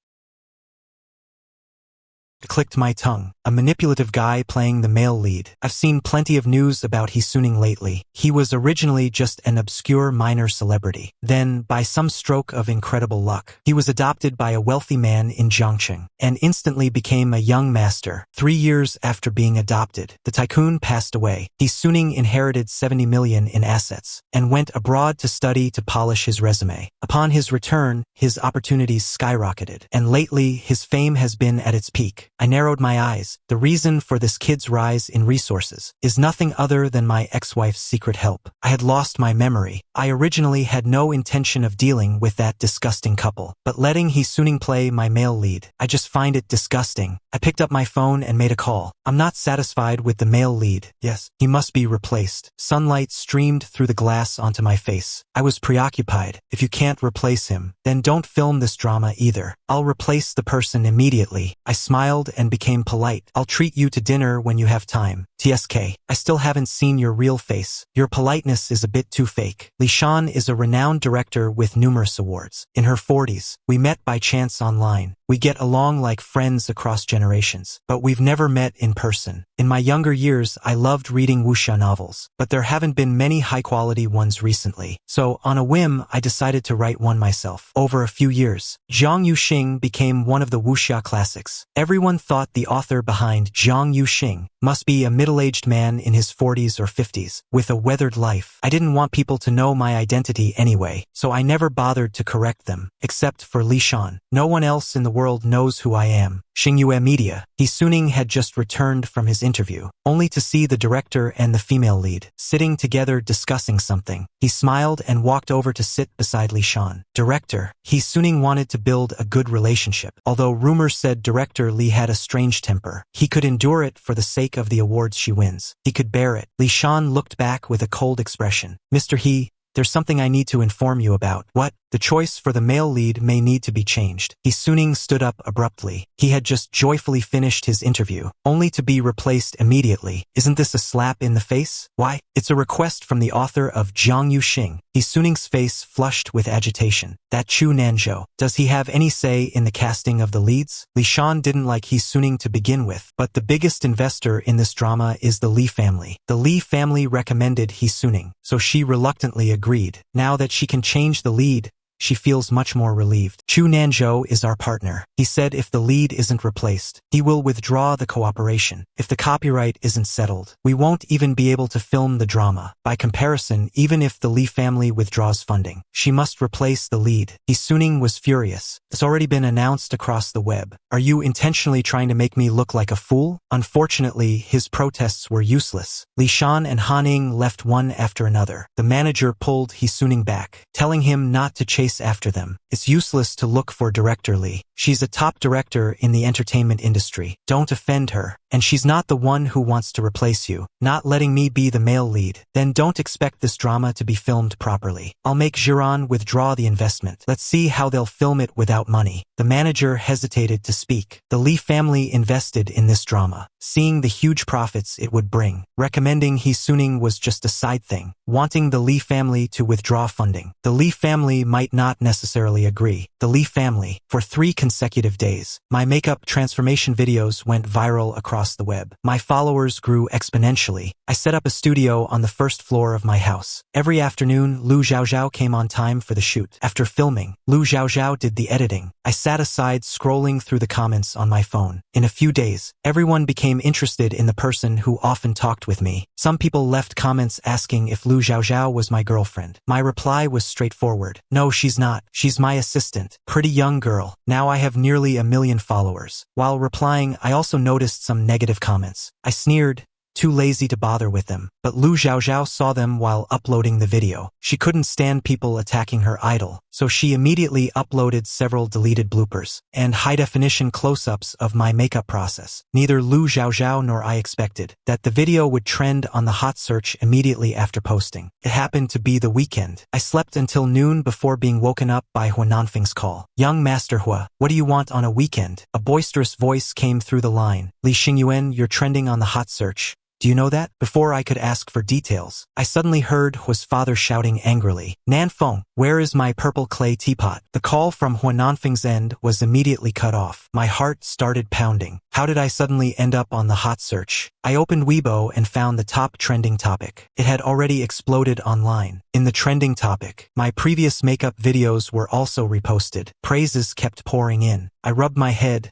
I clicked my tongue. A manipulative guy playing the male lead. I've seen plenty of news about He Suning lately. He was originally just an obscure minor celebrity. Then, by some stroke of incredible luck, he was adopted by a wealthy man in Jiangcheng and instantly became a young master. 3 years after being adopted, the tycoon passed away. He Suning inherited 70 million in assets and went abroad to study to polish his resume. Upon his return, his opportunities skyrocketed, and lately his fame has been at its peak. I narrowed my eyes. The reason for this kid's rise in resources is nothing other than my ex-wife's secret help. I had lost my memory. I originally had no intention of dealing with that disgusting couple, but letting He Suning play my male lead, I just find it disgusting. I picked up my phone and made a call. I'm not satisfied with the male lead. Yes, he must be replaced. Sunlight streamed through the glass onto my face. I was preoccupied. If you can't replace him, then don't film this drama either. I'll replace the person immediately. I smiled and became polite. I'll treat you to dinner when you have time. TSK, I still haven't seen your real face. Your politeness is a bit too fake. Li Shan is a renowned director with numerous awards. In her 40s, we met by chance online. We get along like friends across generations, but we've never met in person. In my younger years, I loved reading wuxia novels, but there haven't been many high-quality ones recently. So, on a whim, I decided to write one myself. Over a few years, Zhang Yuxing became one of the wuxia classics. Everyone thought the author behind Zhang Yuxing must be a middle-aged man in his 40s or 50s, with a weathered life. I didn't want people to know my identity anyway, so I never bothered to correct them, except for Li Shan. No one else in the world knows who I am. Xingyue Media. He Suning had just returned from his interview, only to see the director and the female lead sitting together discussing something. He smiled and walked over to sit beside Li Shan. Director, He Suning wanted to build a good relationship. Although rumors said Director Li had a strange temper, he could endure it for the sake of the awards she wins. He could bear it. Li Shan looked back with a cold expression. Mr. He, there's something I need to inform you about. What? The choice for the male lead may need to be changed. He Suning stood up abruptly. He had just joyfully finished his interview, only to be replaced immediately. Isn't this a slap in the face? Why? It's a request from the author of Zhang Yuxing. He Suning's face flushed with agitation. That Chu Nanzhou. Does he have any say in the casting of the leads? Li Shan didn't like He Suning to begin with, but the biggest investor in this drama is the Li family. The Li family recommended He Suning, so she reluctantly agreed. Now that she can change the lead, she feels much more relieved. Chu Nanzhou is our partner. He said if the lead isn't replaced, he will withdraw the cooperation. If the copyright isn't settled, we won't even be able to film the drama. By comparison, even if the Lee family withdraws funding, she must replace the lead. He Suning was furious. It's already been announced across the web. Are you intentionally trying to make me look like a fool? Unfortunately, his protests were useless. Li Shan and Haning left one after another. The manager pulled He Suning back, telling him not to chase after them. It's useless to look for Director Lee. She's a top director in the entertainment industry. Don't offend her. And she's not the one who wants to replace you. Not letting me be the male lead. Then don't expect this drama to be filmed properly. I'll make Jiran withdraw the investment. Let's see how they'll film it without money. The manager hesitated to speak. The Lee family invested in this drama, seeing the huge profits it would bring. Recommending He Suning was just a side thing, wanting the Lee family to withdraw funding. The Lee family might not necessarily agree. The Lee family, for 3 consecutive days, my makeup transformation videos went viral across the web. My followers grew exponentially. I set up a studio on the first floor of my house. Every afternoon, Lu Xiaoxiao came on time for the shoot. After filming, Lu Xiaoxiao did the editing. I sat aside scrolling through the comments on my phone. In a few days, everyone became interested in the person who often talked with me. Some people left comments asking if Lu Xiaoxiao was my girlfriend. My reply was straightforward. No, she's not. She's my assistant. Pretty young girl. Now I have nearly 1 million followers. While replying, I also noticed some negative comments. I sneered, too lazy to bother with them. But Lu Xiaoxiao saw them while uploading the video. She couldn't stand people attacking her idol, so she immediately uploaded several deleted bloopers and high-definition close-ups of my makeup process. Neither Lu Xiaoxiao nor I expected that the video would trend on the hot search immediately after posting. It happened to be the weekend. I slept until noon before being woken up by Hua Nanfeng's call. Young Master Hua, what do you want on a weekend? A boisterous voice came through the line. Li Xingyuan, you're trending on the hot search. Do you know that? Before I could ask for details, I suddenly heard Hua's father shouting angrily, Nanfeng, where is my purple clay teapot? The call from Hua Nanfeng's end was immediately cut off. My heart started pounding. How did I suddenly end up on the hot search? I opened Weibo and found the top trending topic. It had already exploded online. In the trending topic, my previous makeup videos were also reposted. Praises kept pouring in. I rubbed my head,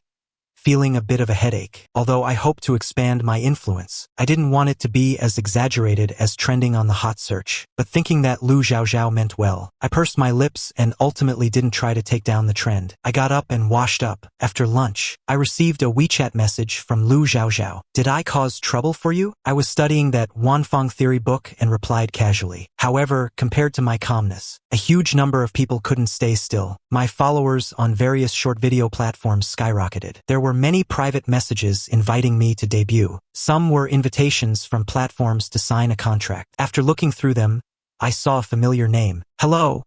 feeling a bit of a headache. Although I hoped to expand my influence, I didn't want it to be as exaggerated as trending on the hot search. But thinking that Lu Xiaoxiao meant well, I pursed my lips and ultimately didn't try to take down the trend. I got up and washed up. After lunch, I received a WeChat message from Lu Xiaoxiao. Did I cause trouble for you? I was studying that Wanfeng theory book and replied casually. However, compared to my calmness, a huge number of people couldn't stay still. My followers on various short video platforms skyrocketed. There were many private messages inviting me to debut. Some were invitations from platforms to sign a contract. After looking through them, I saw a familiar name. Hello,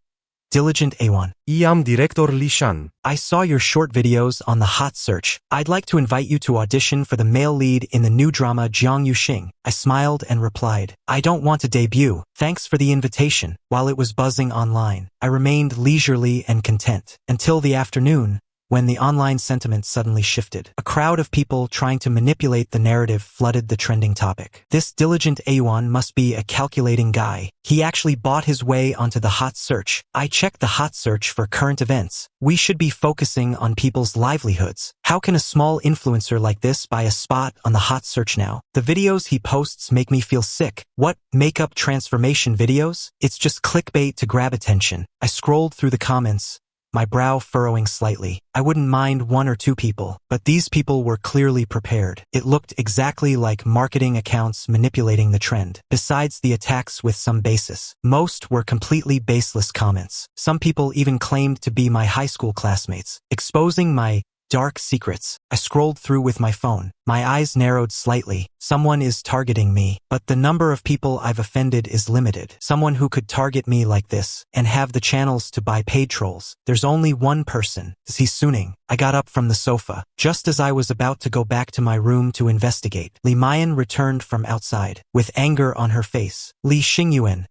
Diligent A1. I am Director Li Shan. I saw your short videos on the hot search. I'd like to invite you to audition for the male lead in the new drama Jiang Yuxing. I smiled and replied, I don't want to debut. Thanks for the invitation. While it was buzzing online, I remained leisurely and content until the afternoon, when the online sentiment suddenly shifted. A crowd of people trying to manipulate the narrative flooded the trending topic. This Diligent A1 must be a calculating guy. He actually bought his way onto the hot search. I checked the hot search for current events. We should be focusing on people's livelihoods. How can a small influencer like this buy a spot on the hot search now? The videos he posts make me feel sick. What, makeup transformation videos? It's just clickbait to grab attention. I scrolled through the comments, my brow furrowing slightly. I wouldn't mind 1 or 2 people, but these people were clearly prepared. It looked exactly like marketing accounts manipulating the trend. Besides the attacks with some basis, most were completely baseless comments. Some people even claimed to be my high school classmates, exposing my dark secrets. I scrolled through with my phone. My eyes narrowed slightly. Someone is targeting me, but the number of people I've offended is limited. Someone who could target me like this and have the channels to buy paid trolls. There's only one person. Is he Suning? I got up from the sofa. Just as I was about to go back to my room to investigate, Li Mayan returned from outside, with anger on her face. Li Xingyuan,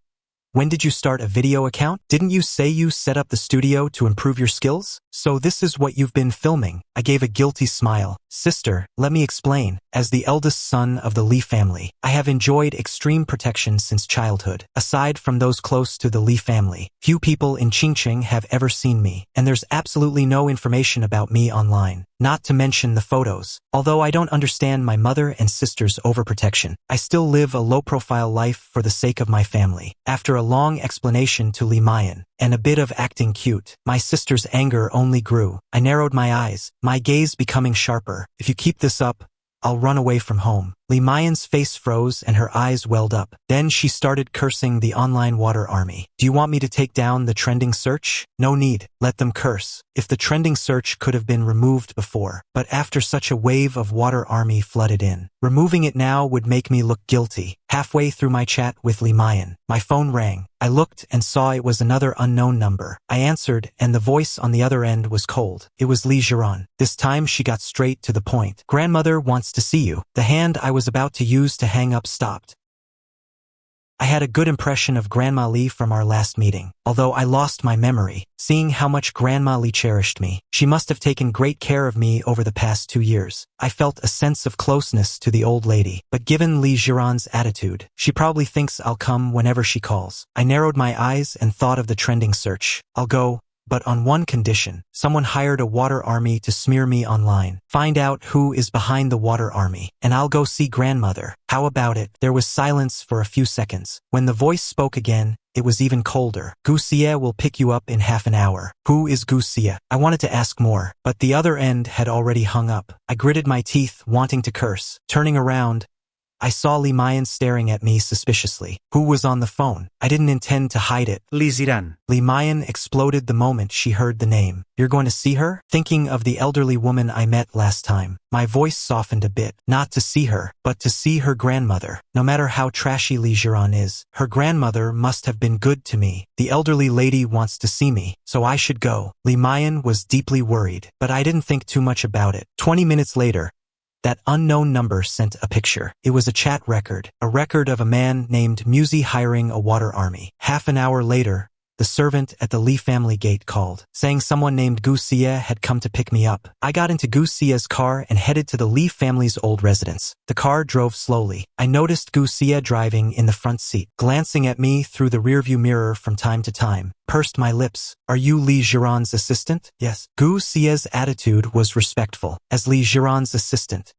When did you start a video account? Didn't you say you set up the studio to improve your skills? So this is what you've been filming. I gave a guilty smile. Sister, let me explain. As the eldest son of the Lee family, I have enjoyed extreme protection since childhood. Aside from those close to the Lee family, few people in Qingqing have ever seen me, and there's absolutely no information about me online. Not to mention the photos. Although I don't understand my mother and sister's overprotection, I still live a low-profile life for the sake of my family. After a long explanation to Li Mayan, and a bit of acting cute, my sister's anger only grew. I narrowed my eyes, my gaze becoming sharper. If you keep this up, I'll run away from home. Li Mayan's face froze and her eyes welled up. Then she started cursing the online water army. Do you want me to take down the trending search? No need. Let them curse. If the trending search could have been removed before, but after such a wave of water army flooded in, removing it now would make me look guilty. Halfway through my chat with Li Mayan, my phone rang. I looked and saw it was another unknown number. I answered, and the voice on the other end was cold. It was Li Jiran. This time she got straight to the point. Grandmother wants to see you. The hand I was about to use to hang up stopped. I had a good impression of Grandma Li from our last meeting, although I lost my memory, seeing how much Grandma Li cherished me. She must have taken great care of me over the past 2 years. I felt a sense of closeness to the old lady, but given Li Jiran's attitude, she probably thinks I'll come whenever she calls. I narrowed my eyes and thought of the trending search. I'll go, but on one condition. Someone hired a water army to smear me online. Find out who is behind the water army, and I'll go see grandmother. How about it? There was silence for a few seconds. When the voice spoke again, it was even colder. Gu Xie will pick you up in half an hour. Who is Gu Xie? I wanted to ask more, but the other end had already hung up. I gritted my teeth, wanting to curse. Turning around, I saw Li Mayan staring at me suspiciously. Who was on the phone? I didn't intend to hide it. Li Ziran. Li Mayan exploded the moment she heard the name. You're going to see her? Thinking of the elderly woman I met last time, my voice softened a bit. Not to see her, but to see her grandmother. No matter how trashy Li Jiran is, her grandmother must have been good to me. The elderly lady wants to see me, so I should go. Li Mayan was deeply worried, but I didn't think too much about it. 20 minutes later, that unknown number sent a picture. It was a chat record, a record of a man named Musi hiring a water army. Half an hour later, the servant at the Li family gate called, saying someone named Gu Xie had come to pick me up. I got into Gu Xie's car and headed to the Li family's old residence. The car drove slowly. I noticed Gu Xie driving in the front seat, glancing at me through the rearview mirror from time to time. Pursed my lips. Are you Li Jiran's assistant? Yes. Gu Xie's attitude was respectful. As Li Jiran's assistant,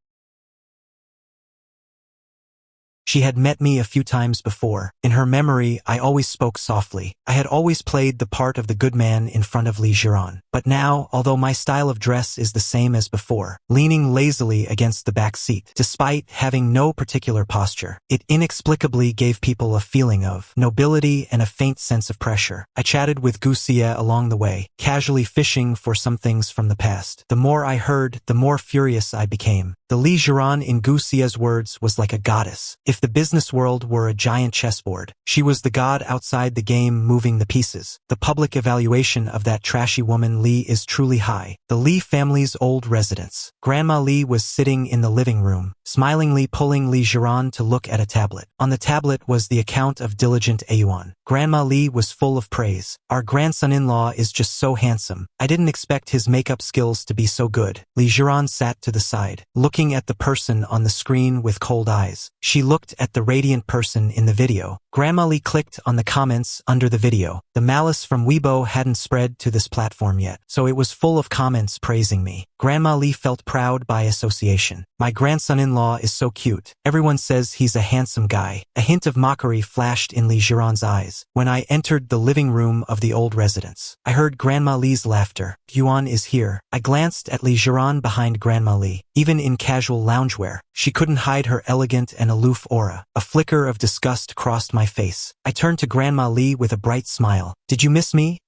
she had met me a few times before. In her memory, I always spoke softly. I had always played the part of the good man in front of Li Jiran. But now, although my style of dress is the same as before, leaning lazily against the back seat, despite having no particular posture, it inexplicably gave people a feeling of nobility and a faint sense of pressure. I chatted with Gu Xie along the way, casually fishing for some things from the past. The more I heard, the more furious I became. The Li Jiran in Gu Xie's words was like a goddess. If the business world were a giant chessboard, she was the god outside the game moving the pieces. The public evaluation of that trashy woman Li is truly high. The Li family's old residence. Grandma Li was sitting in the living room, smilingly pulling Li Jiran to look at a tablet. On the tablet was the account of diligent Ayuan. Grandma Li was full of praise. Our grandson-in-law is just so handsome. I didn't expect his makeup skills to be so good. Li Jiran sat to the side, looking at the person on the screen with cold eyes. She looked at the radiant person in the video. Grandma Li clicked on the comments under the video. The malice from Weibo hadn't spread to this platform yet, so it was full of comments praising me. Grandma Li felt proud by association. My grandson-in-law is so cute. Everyone says he's a handsome guy. A hint of mockery flashed in Li Jiran's eyes. When I entered the living room of the old residence, I heard Grandma Li's laughter. Yuan is here. I glanced at Li Jiran behind Grandma Li. Even in casual loungewear, she couldn't hide her elegant and aloof aura. A flicker of disgust crossed my face. I turned to Grandma Li with a bright smile. Did you miss me,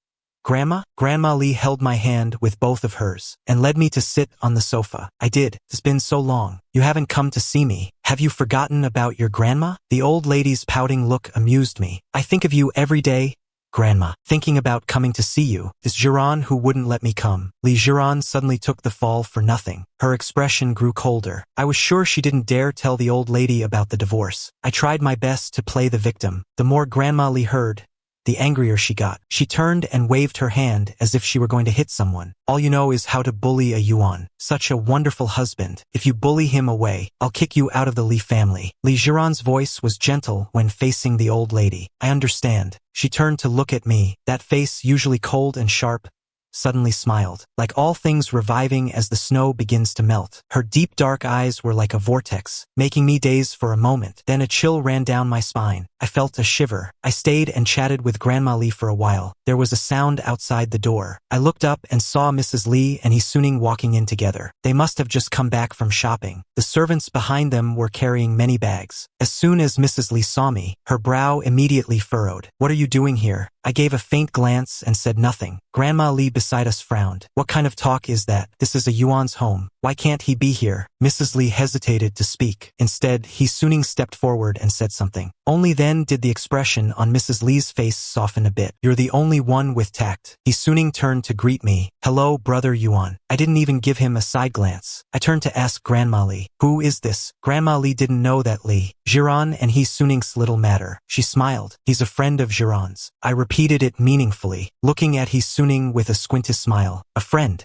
Grandma? Grandma Li held my hand with both of hers and led me to sit on the sofa. I did. It's been so long. You haven't come to see me. Have you forgotten about your grandma? The old lady's pouting look amused me. I think of you every day, Grandma. Thinking about coming to see you. This Jiran who wouldn't let me come. Li Jiran suddenly took the fall for nothing. Her expression grew colder. I was sure she didn't dare tell the old lady about the divorce. I tried my best to play the victim. The more Grandma Li heard, the angrier she got. She turned and waved her hand as if she were going to hit someone. All you know is how to bully a Yuan. Such a wonderful husband. If you bully him away, I'll kick you out of the Li family. Li Jiran's voice was gentle when facing the old lady. I understand. She turned to look at me. That face, usually cold and sharp, suddenly smiled, like all things reviving as the snow begins to melt. Her deep dark eyes were like a vortex, making me daze for a moment. Then a chill ran down my spine. I felt a shiver. I stayed and chatted with Grandma Li for a while. There was a sound outside the door. I looked up and saw Mrs. Li and Hee-Suning walking in together. They must have just come back from shopping. The servants behind them were carrying many bags. As soon as Mrs. Li saw me, her brow immediately furrowed. "What are you doing here?" I gave a faint glance and said nothing. Grandma Li beside us frowned. "What kind of talk is that? This is a Yuan's home. Why can't he be here?" Mrs. Li hesitated to speak. Instead, Hee-Suning stepped forward and said something. Only then did the expression on Mrs. Li's face soften a bit. "You're the only one with tact." Hee-Suning turned to greet me. "Hello, Brother Yuan." I didn't even give him a side glance. I turned to ask Grandma Li, "Who is this?" Grandma Li didn't know that Li Jiran and Hee-Suning's little matter. She smiled. "He's a friend of Jiran's." I repeated it meaningfully, looking at Hee-Suning with a squinty smile. "A friend?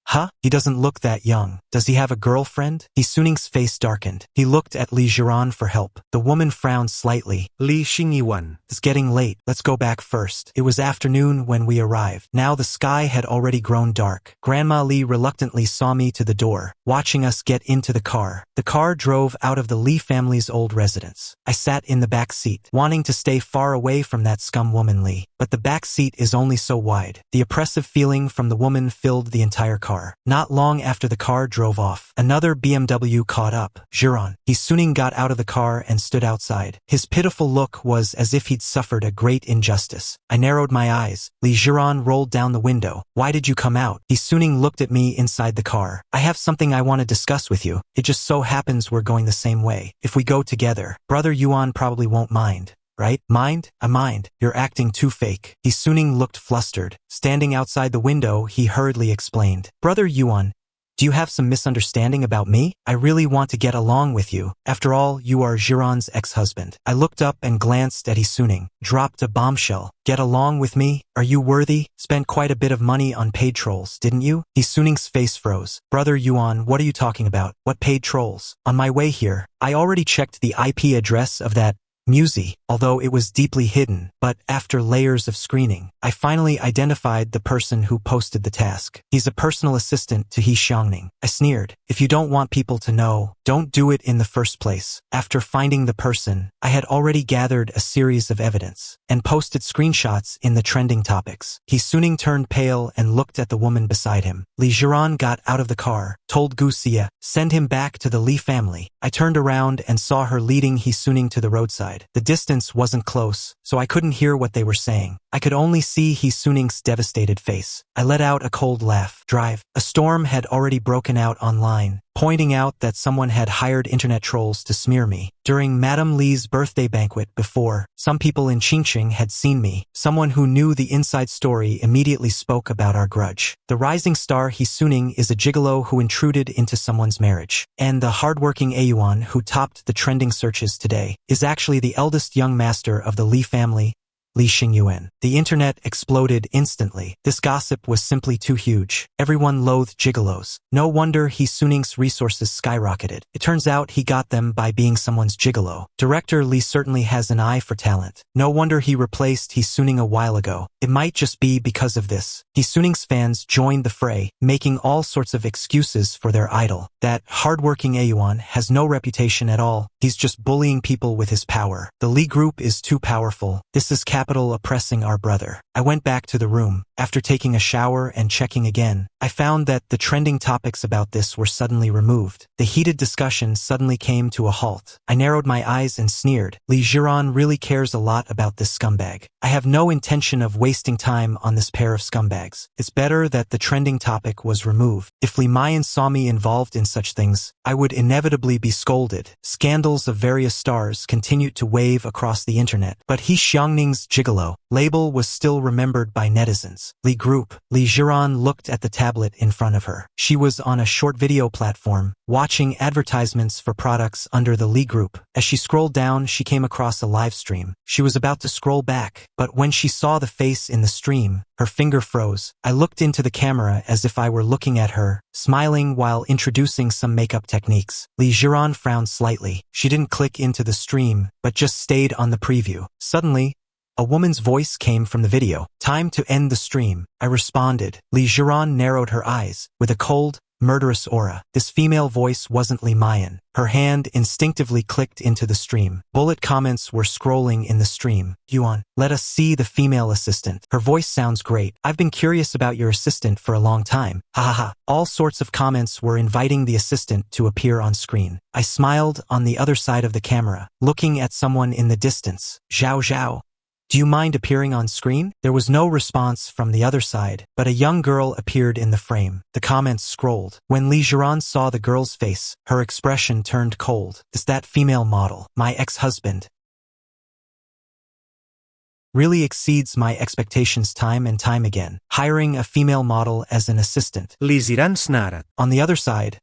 Huh? He doesn't look that young. Does he have a girlfriend?" Hee-Suning's face darkened. He looked at Li Jiran for help. The woman frowned slightly. Li Xingyuan. "It's getting late. Let's go back first." It was afternoon when we arrived. Now the sky had already grown dark. Grandma Li reluctantly saw me to the door, watching us get into the car. The car drove out of the Li family's old residence. I sat in the back seat, wanting to stay far away from that scum woman Li. But the back seat is only so wide. The oppressive feeling from the woman filled the entire car. Not long after the car drove off, another BMW caught up. Jiran. Hee-Suning got out of the car and stood outside. His pitiful look was as if he'd suffered a great injustice. I narrowed my eyes. Li Jiran rolled down the window. "Why did you come out?" Hee-Suning looked at me inside the car. "I have something I want to discuss with you. It just so happens we're going the same way. If we go together, Brother Yuan probably won't mind. Right? Mind? I mind. You're acting too fake." Hee-Suning looked flustered. Standing outside the window, he hurriedly explained. "Brother Yuan, do you have some misunderstanding about me? I really want to get along with you. After all, you are Jiran's ex-husband." I looked up and glanced at Hee-Suning. Dropped a bombshell. "Get along with me? Are you worthy? Spent quite a bit of money on paid trolls, didn't you?" Hee-Suning's face froze. "Brother Yuan, what are you talking about? What paid trolls?" On my way here, I already checked the IP address of that Musi, although it was deeply hidden, but after layers of screening, I finally identified the person who posted the task. He's a personal assistant to Hee-Suning. I sneered. "If you don't want people to know, don't do it in the first place." After finding the person, I had already gathered a series of evidence and posted screenshots in the trending topics. Hee-Suning turned pale and looked at the woman beside him. Li Jiran got out of the car, told Gu Xia, "Send him back to the Li family." I turned around and saw her leading Hee-Suning to the roadside. The distance wasn't close, so I couldn't hear what they were saying. I could only see Hee-Suning's devastated face. I let out a cold laugh. Drive. A storm had already broken out online, pointing out that someone had hired internet trolls to smear me. During Madame Li's birthday banquet before, some people in Qingqing had seen me. Someone who knew the inside story immediately spoke about our grudge. The rising star Hee-Suning is a gigolo who intruded into someone's marriage. And the hardworking Ayuan who topped the trending searches today is actually the eldest young master of the Li family, Li Xingyuan. The internet exploded instantly. This gossip was simply too huge. Everyone loathed gigolos. No wonder Hee-Suning's resources skyrocketed. It turns out he got them by being someone's gigolo. Director Li certainly has an eye for talent. No wonder he replaced Hee-Suning a while ago. It might just be because of this. Hee-Suning's fans joined the fray, making all sorts of excuses for their idol. That hardworking Ayuan has no reputation at all. He's just bullying people with his power. The Li group is too powerful. This is capital oppressing our brother. I went back to the room. After taking a shower and checking again, I found that the trending topics about this were suddenly removed. The heated discussion suddenly came to a halt. I narrowed my eyes and sneered. Li Jiran really cares a lot about this scumbag. I have no intention of wasting time on this pair of scumbags. It's better that the trending topic was removed. If Li Mayan saw me involved in such things, I would inevitably be scolded. Scandals of various stars continued to wave across the internet, but Hee-Suning's Gigolo. Label was still remembered by netizens. Lee Group. Lee Jiran looked at the tablet in front of her. She was on a short video platform, watching advertisements for products under the Lee Group. As she scrolled down, she came across a live stream. She was about to scroll back, but when she saw the face in the stream, her finger froze. I looked into the camera as if I were looking at her, smiling while introducing some makeup techniques. Lee Jiran frowned slightly. She didn't click into the stream, but just stayed on the preview. Suddenly, a woman's voice came from the video. Time to end the stream, I responded. Lee Jiran narrowed her eyes, with a cold, murderous aura. This female voice wasn't Lee Mayan. Her hand instinctively clicked into the stream. Bullet comments were scrolling in the stream. Yuan, let us see the female assistant. Her voice sounds great. I've been curious about your assistant for a long time. Ha ha ha. All sorts of comments were inviting the assistant to appear on screen. I smiled on the other side of the camera, looking at someone in the distance. Zhao Zhao. Do you mind appearing on screen? There was no response from the other side, but a young girl appeared in the frame. The comments scrolled. When Lee Jiran saw the girl's face, her expression turned cold. Is that female model, my ex-husband, really exceeds my expectations time and time again. Hiring a female model as an assistant. Lee Jiran snarat. On the other side,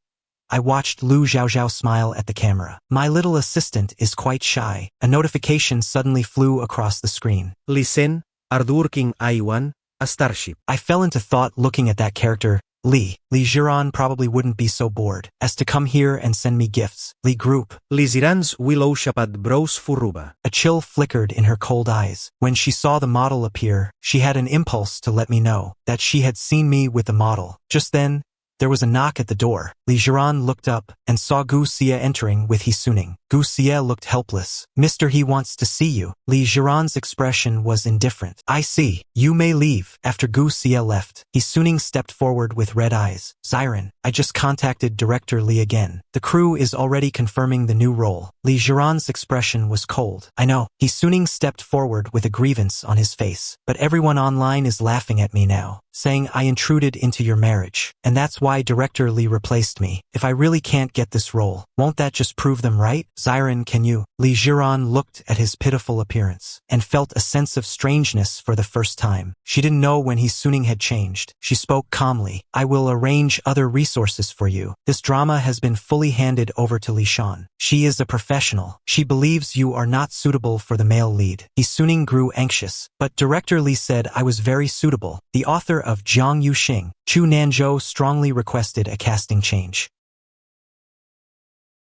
I watched Lu Zhaozhao smile at the camera. My little assistant is quite shy. A notification suddenly flew across the screen. Listen, Ardurking Iwan, a starship. I fell into thought looking at that character. Lee Jiran probably wouldn't be so bored as to come here and send me gifts. Lee Group. Lee Jiran's willow shapad bros furuba. A chill flickered in her cold eyes. When she saw the model appear, she had an impulse to let me know that she had seen me with the model. Just then, there was a knock at the door. Lee Jiran looked up and saw Gu Xie entering with He Suning. Gu Xie looked helpless. Mister, he wants to see you. Lee Jiran's expression was indifferent. I see. You may leave. After Gu Xie left, He Suning stepped forward with red eyes. Xiren, I just contacted Director Lee again. The crew is already confirming the new role. Lee Jiran's expression was cold. I know. He Suning stepped forward with a grievance on his face. But everyone online is laughing at me now, saying I intruded into your marriage. And that's why Director Lee replaced me. If I really can't get this role, won't that just prove them right? Xiren, can you? Lee Jiran looked at his pitiful appearance and felt a sense of strangeness for the first time. She didn't know when He Suning had changed. She spoke calmly. I will arrange other resources for you. This drama has been fully handed over to Li Shan. She is a professional. She believes you are not suitable for the male lead. He Suning grew anxious, but Director Lee said I was very suitable. The author of Jiang Yuxing, Chu Nanzhou, strongly requested a casting change.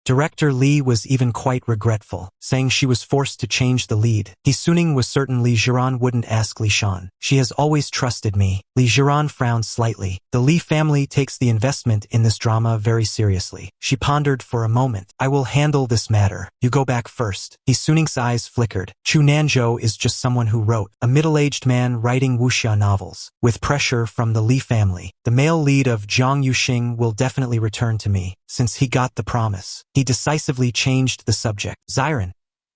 Director Lee was even quite regretful, saying she was forced to change the lead. He Suning was certain Lee Jiran wouldn't ask Li Shan. She has always trusted me. Lee Jiran frowned slightly. The Lee family takes the investment in this drama very seriously. She pondered for a moment. I will handle this matter. You go back first. He Suning's eyes flickered. Chu Nanzhou is just someone who wrote. A middle-aged man writing wuxia novels. With pressure from the Lee family, the male lead of Jiang Yuxing will definitely return to me, since he got the promise. He decisively changed the subject. Xiren,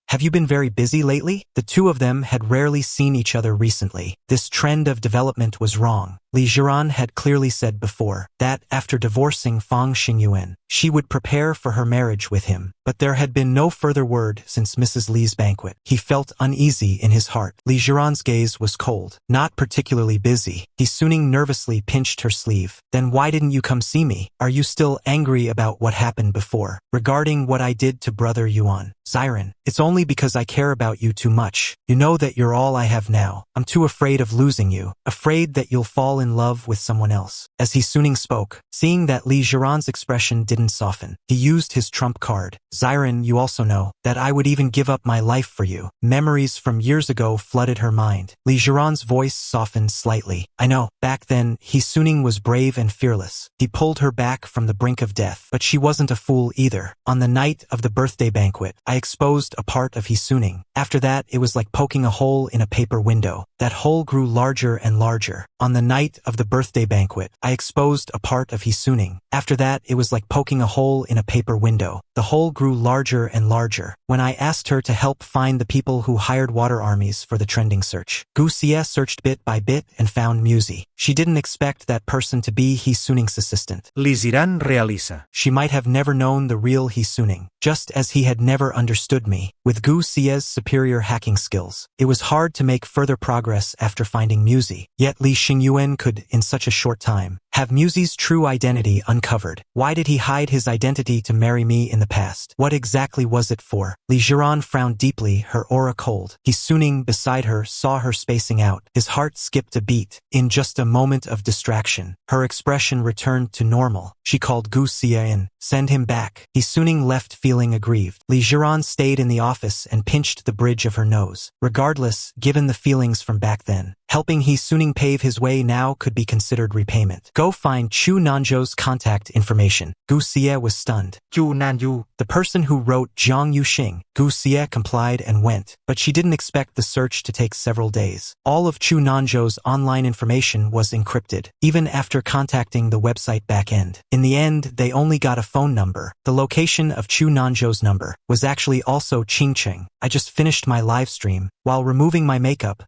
have you been very busy lately? The two of them had rarely seen each other recently. This trend of development was wrong. Li Jiran had clearly said before that after divorcing Fang Xingyuan, she would prepare for her marriage with him, but there had been no further word since Mrs. Li's banquet. He felt uneasy in his heart. Li Jiran's gaze was cold. Not particularly busy. He Suning nervously pinched her sleeve. Then why didn't you come see me? Are you still angry about what happened before? Regarding what I did to Brother Yuan? Xiren, it's only because I care about you too much. You know that you're all I have now. I'm too afraid of losing you. Afraid that you'll fall in love with someone else. As He Suning spoke, seeing that Li Jiran's expression didn't soften, he used his trump card. Xiren, you also know that I would even give up my life for you. Memories from years ago flooded her mind. Li Jiran's voice softened slightly. I know. Back then, He Suning was brave and fearless. He pulled her back from the brink of death. But she wasn't a fool either. On the night of the birthday banquet, I exposed a part of He Suning. After that, it was like poking a hole in a paper window. That hole grew larger and larger. On the night of the birthday banquet, I exposed a part of He Suning. After that, it was like poking a hole in a paper window. The hole grew grew larger and larger. When I asked her to help find the people who hired water armies for the trending search, Gu Xie searched bit by bit and found Musi. She didn't expect that person to be He Suning's assistant. Li Ziran realiza. She might have never known the real He Suning, just as he had never understood me. With Gu Xie's superior hacking skills, it was hard to make further progress after finding Musi. Yet Li Xingyuan could, in such a short time, have Musi's true identity uncovered. Why did he hide his identity to marry me in the past? What exactly was it for? Li Jiran frowned deeply, her aura cold. He Suning beside her saw her spacing out. His heart skipped a beat. In just a moment of distraction, her expression returned to normal. She called Gu Xie in. Send him back. He Suning left feeling aggrieved. Li Jiran stayed in the office and pinched the bridge of her nose. Regardless, given the feelings from back then, helping He Suning pave his way now could be considered repayment. Go find Chu Nanzhou's contact information. Gu Xie was stunned. Chu Nanzhou. The person who wrote Jiang Yuxing. Gu Xie complied and went, but she didn't expect the search to take several days. All of Chu Nanzhou's online information was encrypted, even after contacting the website backend. In the end, they only got a phone number. The location of Chu Nanzhou's number was actually also Qingcheng. I just finished my live stream. While removing my makeup,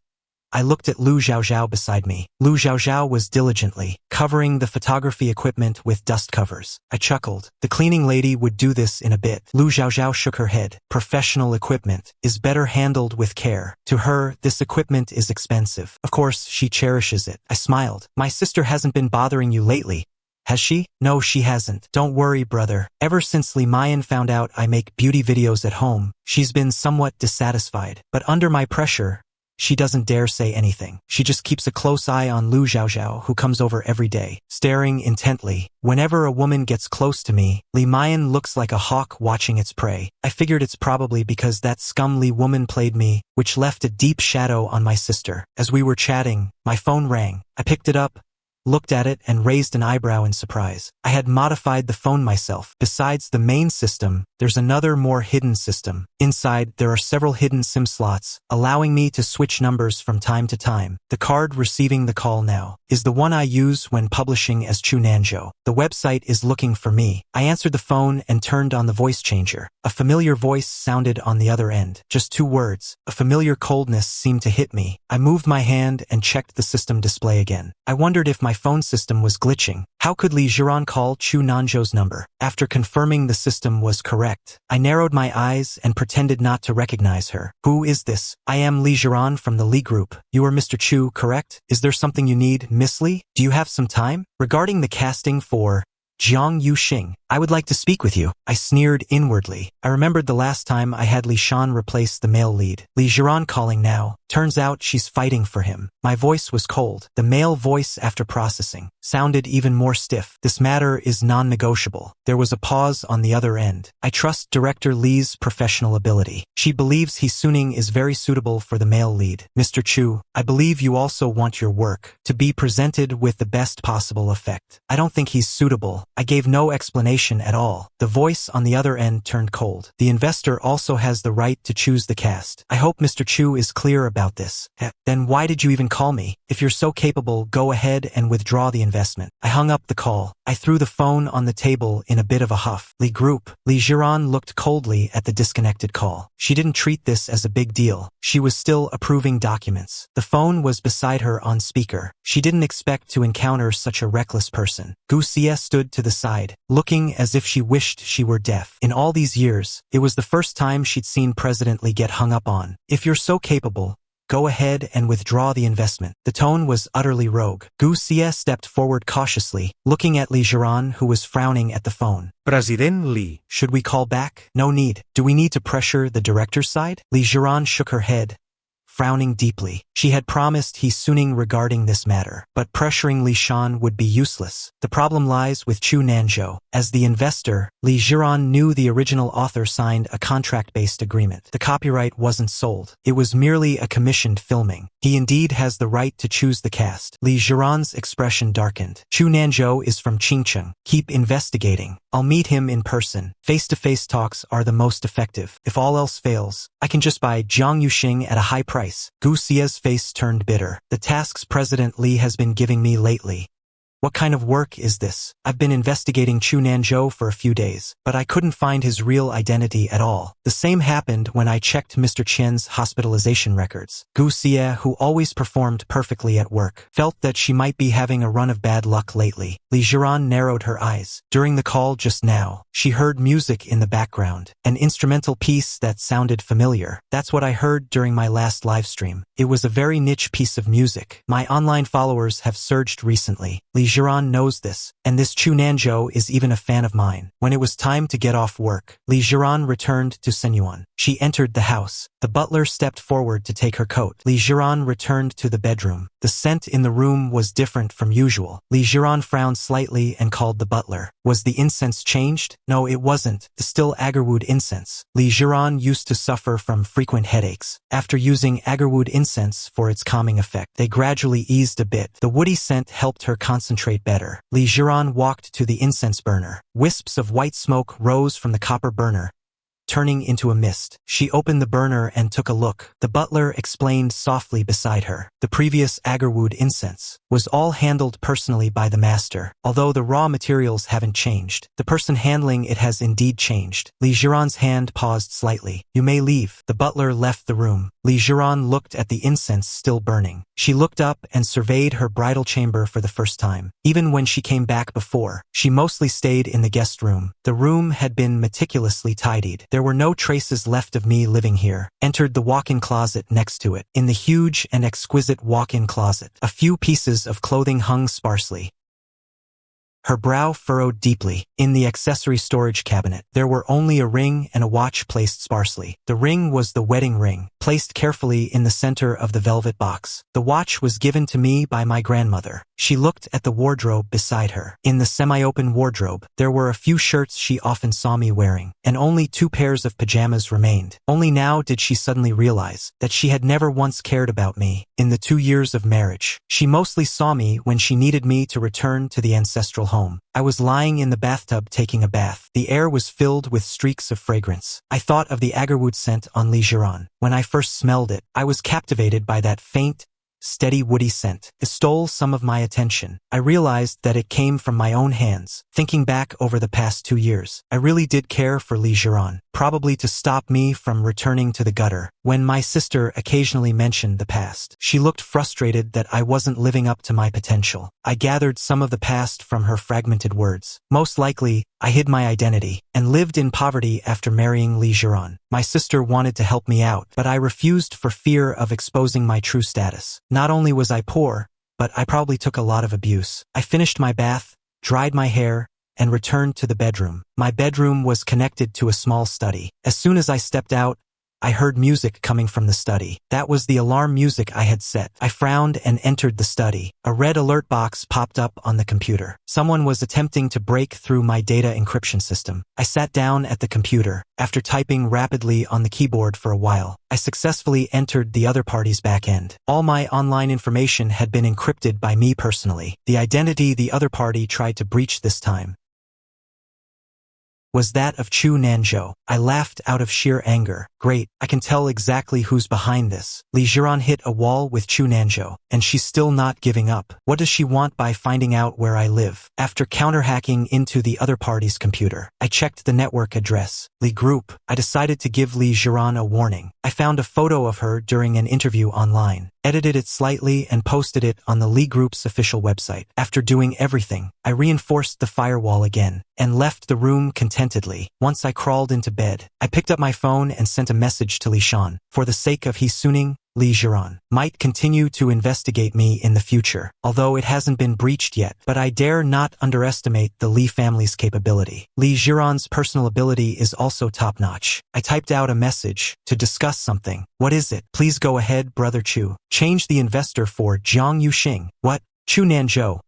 I looked at Lu Xiaoxiao beside me. Lu Xiaoxiao was diligently covering the photography equipment with dust covers. I chuckled. The cleaning lady would do this in a bit. Lu Xiaoxiao shook her head. Professional equipment is better handled with care. To her, this equipment is expensive. Of course, she cherishes it. I smiled. My sister hasn't been bothering you lately, has she? No, she hasn't. Don't worry, brother. Ever since Li Mayan found out I make beauty videos at home, she's been somewhat dissatisfied. But under my pressure, she doesn't dare say anything. She just keeps a close eye on Lu Xiaoxiao, who comes over every day, staring intently. Whenever a woman gets close to me, Li Mayan looks like a hawk watching its prey. I figured it's probably because that scumly woman played me, which left a deep shadow on my sister. As we were chatting, my phone rang. I picked it up, looked at it, and raised an eyebrow in surprise. I had modified the phone myself. Besides the main system, there's another more hidden system. Inside, there are several hidden SIM slots, allowing me to switch numbers from time to time. The card receiving the call now is the one I use when publishing as Chu Nanzhou. The website is looking for me. I answered the phone and turned on the voice changer. A familiar voice sounded on the other end. Just 2 words. A familiar coldness seemed to hit me. I moved my hand and checked the system display again. I wondered if my phone system was glitching. How could Li Jiran call Chu Nanzhou's number? After confirming the system was correct, I narrowed my eyes and pretended not to recognize her. Who is this? I am Li Jiran from the Li Group. You are Mr. Chu, correct? Is there something you need, Miss Li? Do you have some time? Regarding the casting for Jiang Yuxing, I would like to speak with you. I sneered inwardly. I remembered the last time I had Li Shan replace the male lead. Li Jiran calling now. Turns out she's fighting for him. My voice was cold. The male voice, after processing, sounded even more stiff. This matter is non-negotiable. There was a pause on the other end. I trust Director Li's professional ability. She believes He Suning is very suitable for the male lead. Mr. Chu, I believe you also want your work to be presented with the best possible effect. I don't think he's suitable. I gave no explanation at all. The voice on the other end turned cold. The investor also has the right to choose the cast. I hope Mr. Chu is clear about this. Then why did you even call me? If you're so capable, go ahead and withdraw the investment. I hung up the call. I threw the phone on the table in a bit of a huff. Li Group. Li Jiran looked coldly at the disconnected call. She didn't treat this as a big deal. She was still approving documents. The phone was beside her on speaker. She didn't expect to encounter such a reckless person. Gu Xie stood to the side, looking as if she wished she were deaf. In all these years, it was the first time she'd seen President Li get hung up on. If you're so capable, go ahead and withdraw the investment. The tone was utterly rogue. Gu Xie stepped forward cautiously, looking at Li Jiran, who was frowning at the phone. President Li. Should we call back? No need. Do we need to pressure the director's side? Li Jiran shook her head, frowning deeply. She had promised He Suning regarding this matter, but pressuring Li Shan would be useless. The problem lies with Chu Nanzhou. As the investor, Li Jiran knew the original author signed a contract-based agreement. The copyright wasn't sold. It was merely a commissioned filming. He indeed has the right to choose the cast. Li Jiran's expression darkened. Chu Nanzhou is from Qingcheng. Keep investigating. I'll meet him in person. Face-to-face talks are the most effective. If all else fails, I can just buy Jiang Yuxing at a high price. Gu Xie's face turned bitter. The tasks President Li has been giving me lately What kind of work is this? I've been investigating Chu Nanzhou for a few days, but I couldn't find his real identity at all. The same happened when I checked Mr. Qian's hospitalization records. Gu Xie, who always performed perfectly at work, felt that she might be having a run of bad luck lately. Li Jiran narrowed her eyes. During the call just now, she heard music in the background, an instrumental piece that sounded familiar. That's what I heard during my last live stream. It was a very niche piece of music. My online followers have surged recently. Li Jiran knows this, and this Chu Nanzhou is even a fan of mine. When it was time to get off work, Li Jiran returned to Senyuan. She entered the house. The butler stepped forward to take her coat. Li Jiran returned to the bedroom. The scent in the room was different from usual. Li Jiran frowned slightly and called the butler. Was the incense changed? No, it wasn't. The still agarwood incense. Li Jiran used to suffer from frequent headaches. After using agarwood incense for its calming effect, they gradually eased a bit. The woody scent helped her concentrate better. Li Jiran walked to the incense burner. Wisps of white smoke rose from the copper burner, turning into a mist. She opened the burner and took a look. The butler explained softly beside her. The previous agarwood incense was all handled personally by the master. Although the raw materials haven't changed, the person handling it has indeed changed. Li Jiran's hand paused slightly. You may leave. The butler left the room. Li Jiran looked at the incense still burning. She looked up and surveyed her bridal chamber for the first time. Even when she came back before, she mostly stayed in the guest room. The room had been meticulously tidied. There were no traces left of me living here. Entered the walk-in closet next to it. In the huge and exquisite walk-in closet, a few pieces of clothing hung sparsely. Her brow furrowed deeply. In the accessory storage cabinet, there were only a ring and a watch placed sparsely. The ring was the wedding ring, placed carefully in the center of the velvet box. The watch was given to me by my grandmother. She looked at the wardrobe beside her. In the semi-open wardrobe, there were a few shirts she often saw me wearing, and only 2 pairs of pajamas remained. Only now did she suddenly realize that she had never once cared about me. In the 2 years of marriage, she mostly saw me when she needed me to return to the ancestral home. I was lying in the bathtub taking a bath. The air was filled with streaks of fragrance. I thought of the agarwood scent on Li Jiran. When I first smelled it, I was captivated by that faint, steady woody scent. It stole some of my attention. I realized that it came from my own hands. Thinking back over the past 2 years, I really did care for Li Jiran, probably to stop me from returning to the gutter. When my sister occasionally mentioned the past, she looked frustrated that I wasn't living up to my potential. I gathered some of the past from her fragmented words. Most likely, I hid my identity and lived in poverty after marrying Li Jiran. My sister wanted to help me out, but I refused for fear of exposing my true status. Not only was I poor, but I probably took a lot of abuse. I finished my bath, dried my hair, and returned to the bedroom. My bedroom was connected to a small study. As soon as I stepped out, I heard music coming from the study. That was the alarm music I had set. I frowned and entered the study. A red alert box popped up on the computer. Someone was attempting to break through my data encryption system. I sat down at the computer. After typing rapidly on the keyboard for a while, I successfully entered the other party's backend. All my online information had been encrypted by me personally. The identity the other party tried to breach this time was that of Chu Nanzhou. I laughed out of sheer anger. Great, I can tell exactly who's behind this. Li Jiran hit a wall with Chu Nanzhou, and she's still not giving up. What does she want by finding out where I live? After counter-hacking into the other party's computer, I checked the network address. Li Group. I decided to give Li Jiran a warning. I found a photo of her during an interview online, edited it slightly and posted it on the Li Group's official website. After doing everything, I reinforced the firewall again and left the room contentedly. Once I crawled into bed, I picked up my phone and sent a message to Li Shan. For the sake of his Suning, Li Jiran might continue to investigate me in the future, although it hasn't been breached yet, but I dare not underestimate the Li family's capability. Li Jiran's personal ability is also top-notch. I typed out a message to discuss something. What is it? Please go ahead, Brother Chu. Change the investor for Jiang Yuxing. What? Chu Nanzhou.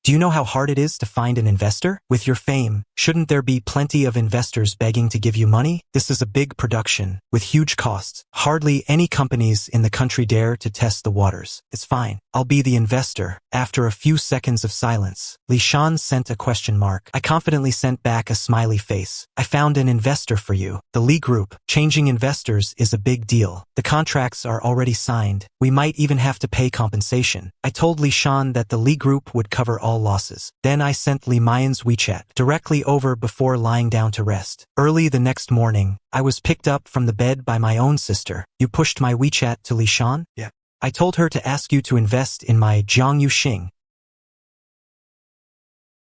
Do you know how hard it is to find an investor? With your fame, Shouldn't there be plenty of investors begging to give you money? This is a big production, with huge costs. Hardly any companies in the country dare to test the waters. It's fine. I'll be the investor. After a few seconds of silence, Li Shan sent a question mark. I confidently sent back a smiley face. I found an investor for you. The Li Group. Changing investors is a big deal. The contracts are already signed. We might even have to pay compensation. I told Li Shan that the Li Group would cover all losses. Then I sent Li Mayan's WeChat directly over before lying down to rest. Early the next morning, I was picked up from the bed by my own sister. You pushed my WeChat to Li Shan? Yeah. I told her to ask you to invest in my Jiang Yuxing.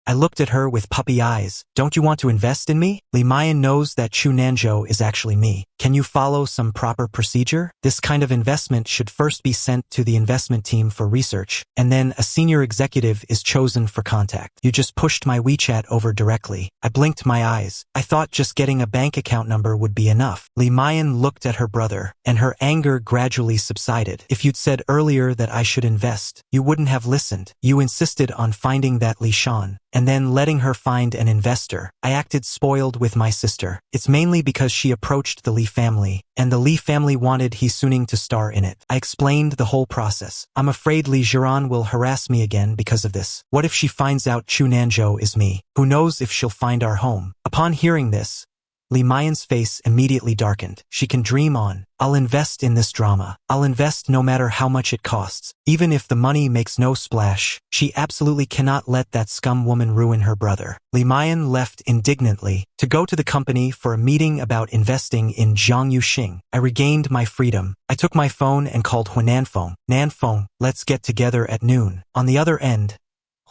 I looked at her with puppy eyes. Don't you want to invest in me? Li Mayan knows that Chu Nanzhou is actually me. Can you follow some proper procedure? This kind of investment should first be sent to the investment team for research, and then a senior executive is chosen for contact. You just pushed my WeChat over directly. I blinked my eyes. I thought just getting a bank account number would be enough. Li Mayan looked at her brother, and her anger gradually subsided. If you'd said earlier that I should invest, you wouldn't have listened. You insisted on finding that Li Shan, and then letting her find an investor. I acted spoiled with my sister. It's mainly because she approached the Li family, and the Li family wanted He Suning to star in it. I explained the whole process. I'm afraid Li Jiran will harass me again because of this. What if she finds out Chu Nanzhou is me? Who knows if she'll find our home? Upon hearing this, Li Mayan's face immediately darkened. She can dream on. I'll invest in this drama. I'll invest no matter how much it costs. Even if the money makes no splash, she absolutely cannot let that scum woman ruin her brother. Li Mayan left indignantly to go to the company for a meeting about investing in Jiang Yuxing. I regained my freedom. I took my phone and called Huananfeng. Nanfeng, let's get together at noon. On the other end,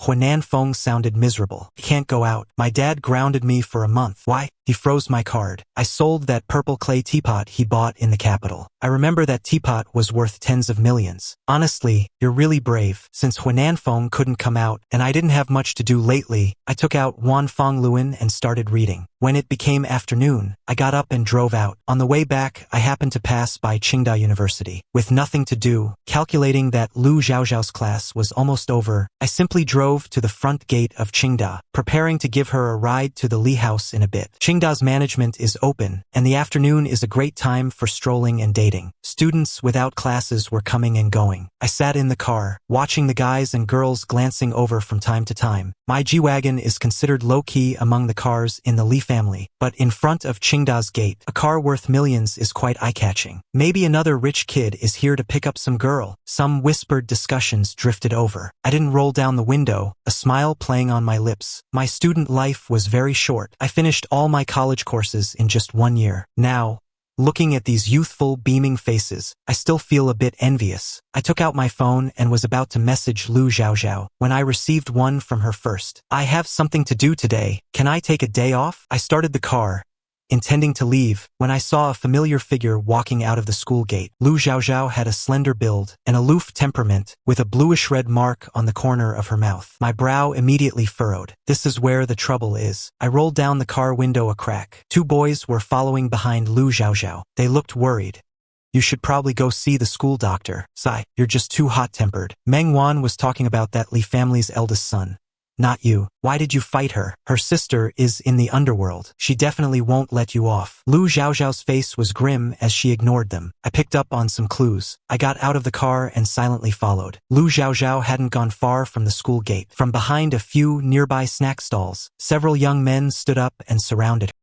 Huananfeng sounded miserable. I can't go out. My dad grounded me for a month. Why? He froze my card. I sold that purple clay teapot he bought in the capital. I remember that teapot was worth tens of millions. Honestly, you're really brave. Since Huananfeng couldn't come out, and I didn't have much to do lately, I took out Wan Fongluan and started reading. When it became afternoon, I got up and drove out. On the way back, I happened to pass by Qingda University. With nothing to do, calculating that Lu Zhaozhao's class was almost over, I simply drove to the front gate of Qingda, preparing to give her a ride to the Li house in a bit. Qingda's management is open, and the afternoon is a great time for strolling and dating. Students without classes were coming and going. I sat in the car, watching the guys and girls glancing over from time to time. My G-Wagon is considered low-key among the cars in the Li family, but in front of Qingda's gate, a car worth millions is quite eye-catching. Maybe another rich kid is here to pick up some girl. Some whispered discussions drifted over. I didn't roll down the window, a smile playing on my lips. My student life was very short. I finished all my college courses in just 1 year. Now, looking at these youthful, beaming faces, I still feel a bit envious. I took out my phone and was about to message Lu Zhaozhao when I received one from her first. I have something to do today. Can I take a day off? I started the car, intending to leave, when I saw a familiar figure walking out of the school gate. Lu Zhaozhao had a slender build, an aloof temperament, with a bluish-red mark on the corner of her mouth. My brow immediately furrowed. This is where the trouble is. I rolled down the car window a crack. 2 boys were following behind Lu Zhaozhao. They looked worried. You should probably go see the school doctor. Sigh, you're just too hot-tempered. Meng Wan was talking about that Li family's eldest son. Not you. Why did you fight her? Her sister is in the underworld. She definitely won't let you off. Lu Zhaozhao's face was grim as she ignored them. I picked up on some clues. I got out of the car and silently followed. Lu Zhaozhao hadn't gone far from the school gate. From behind a few nearby snack stalls, several young men stood up and surrounded her.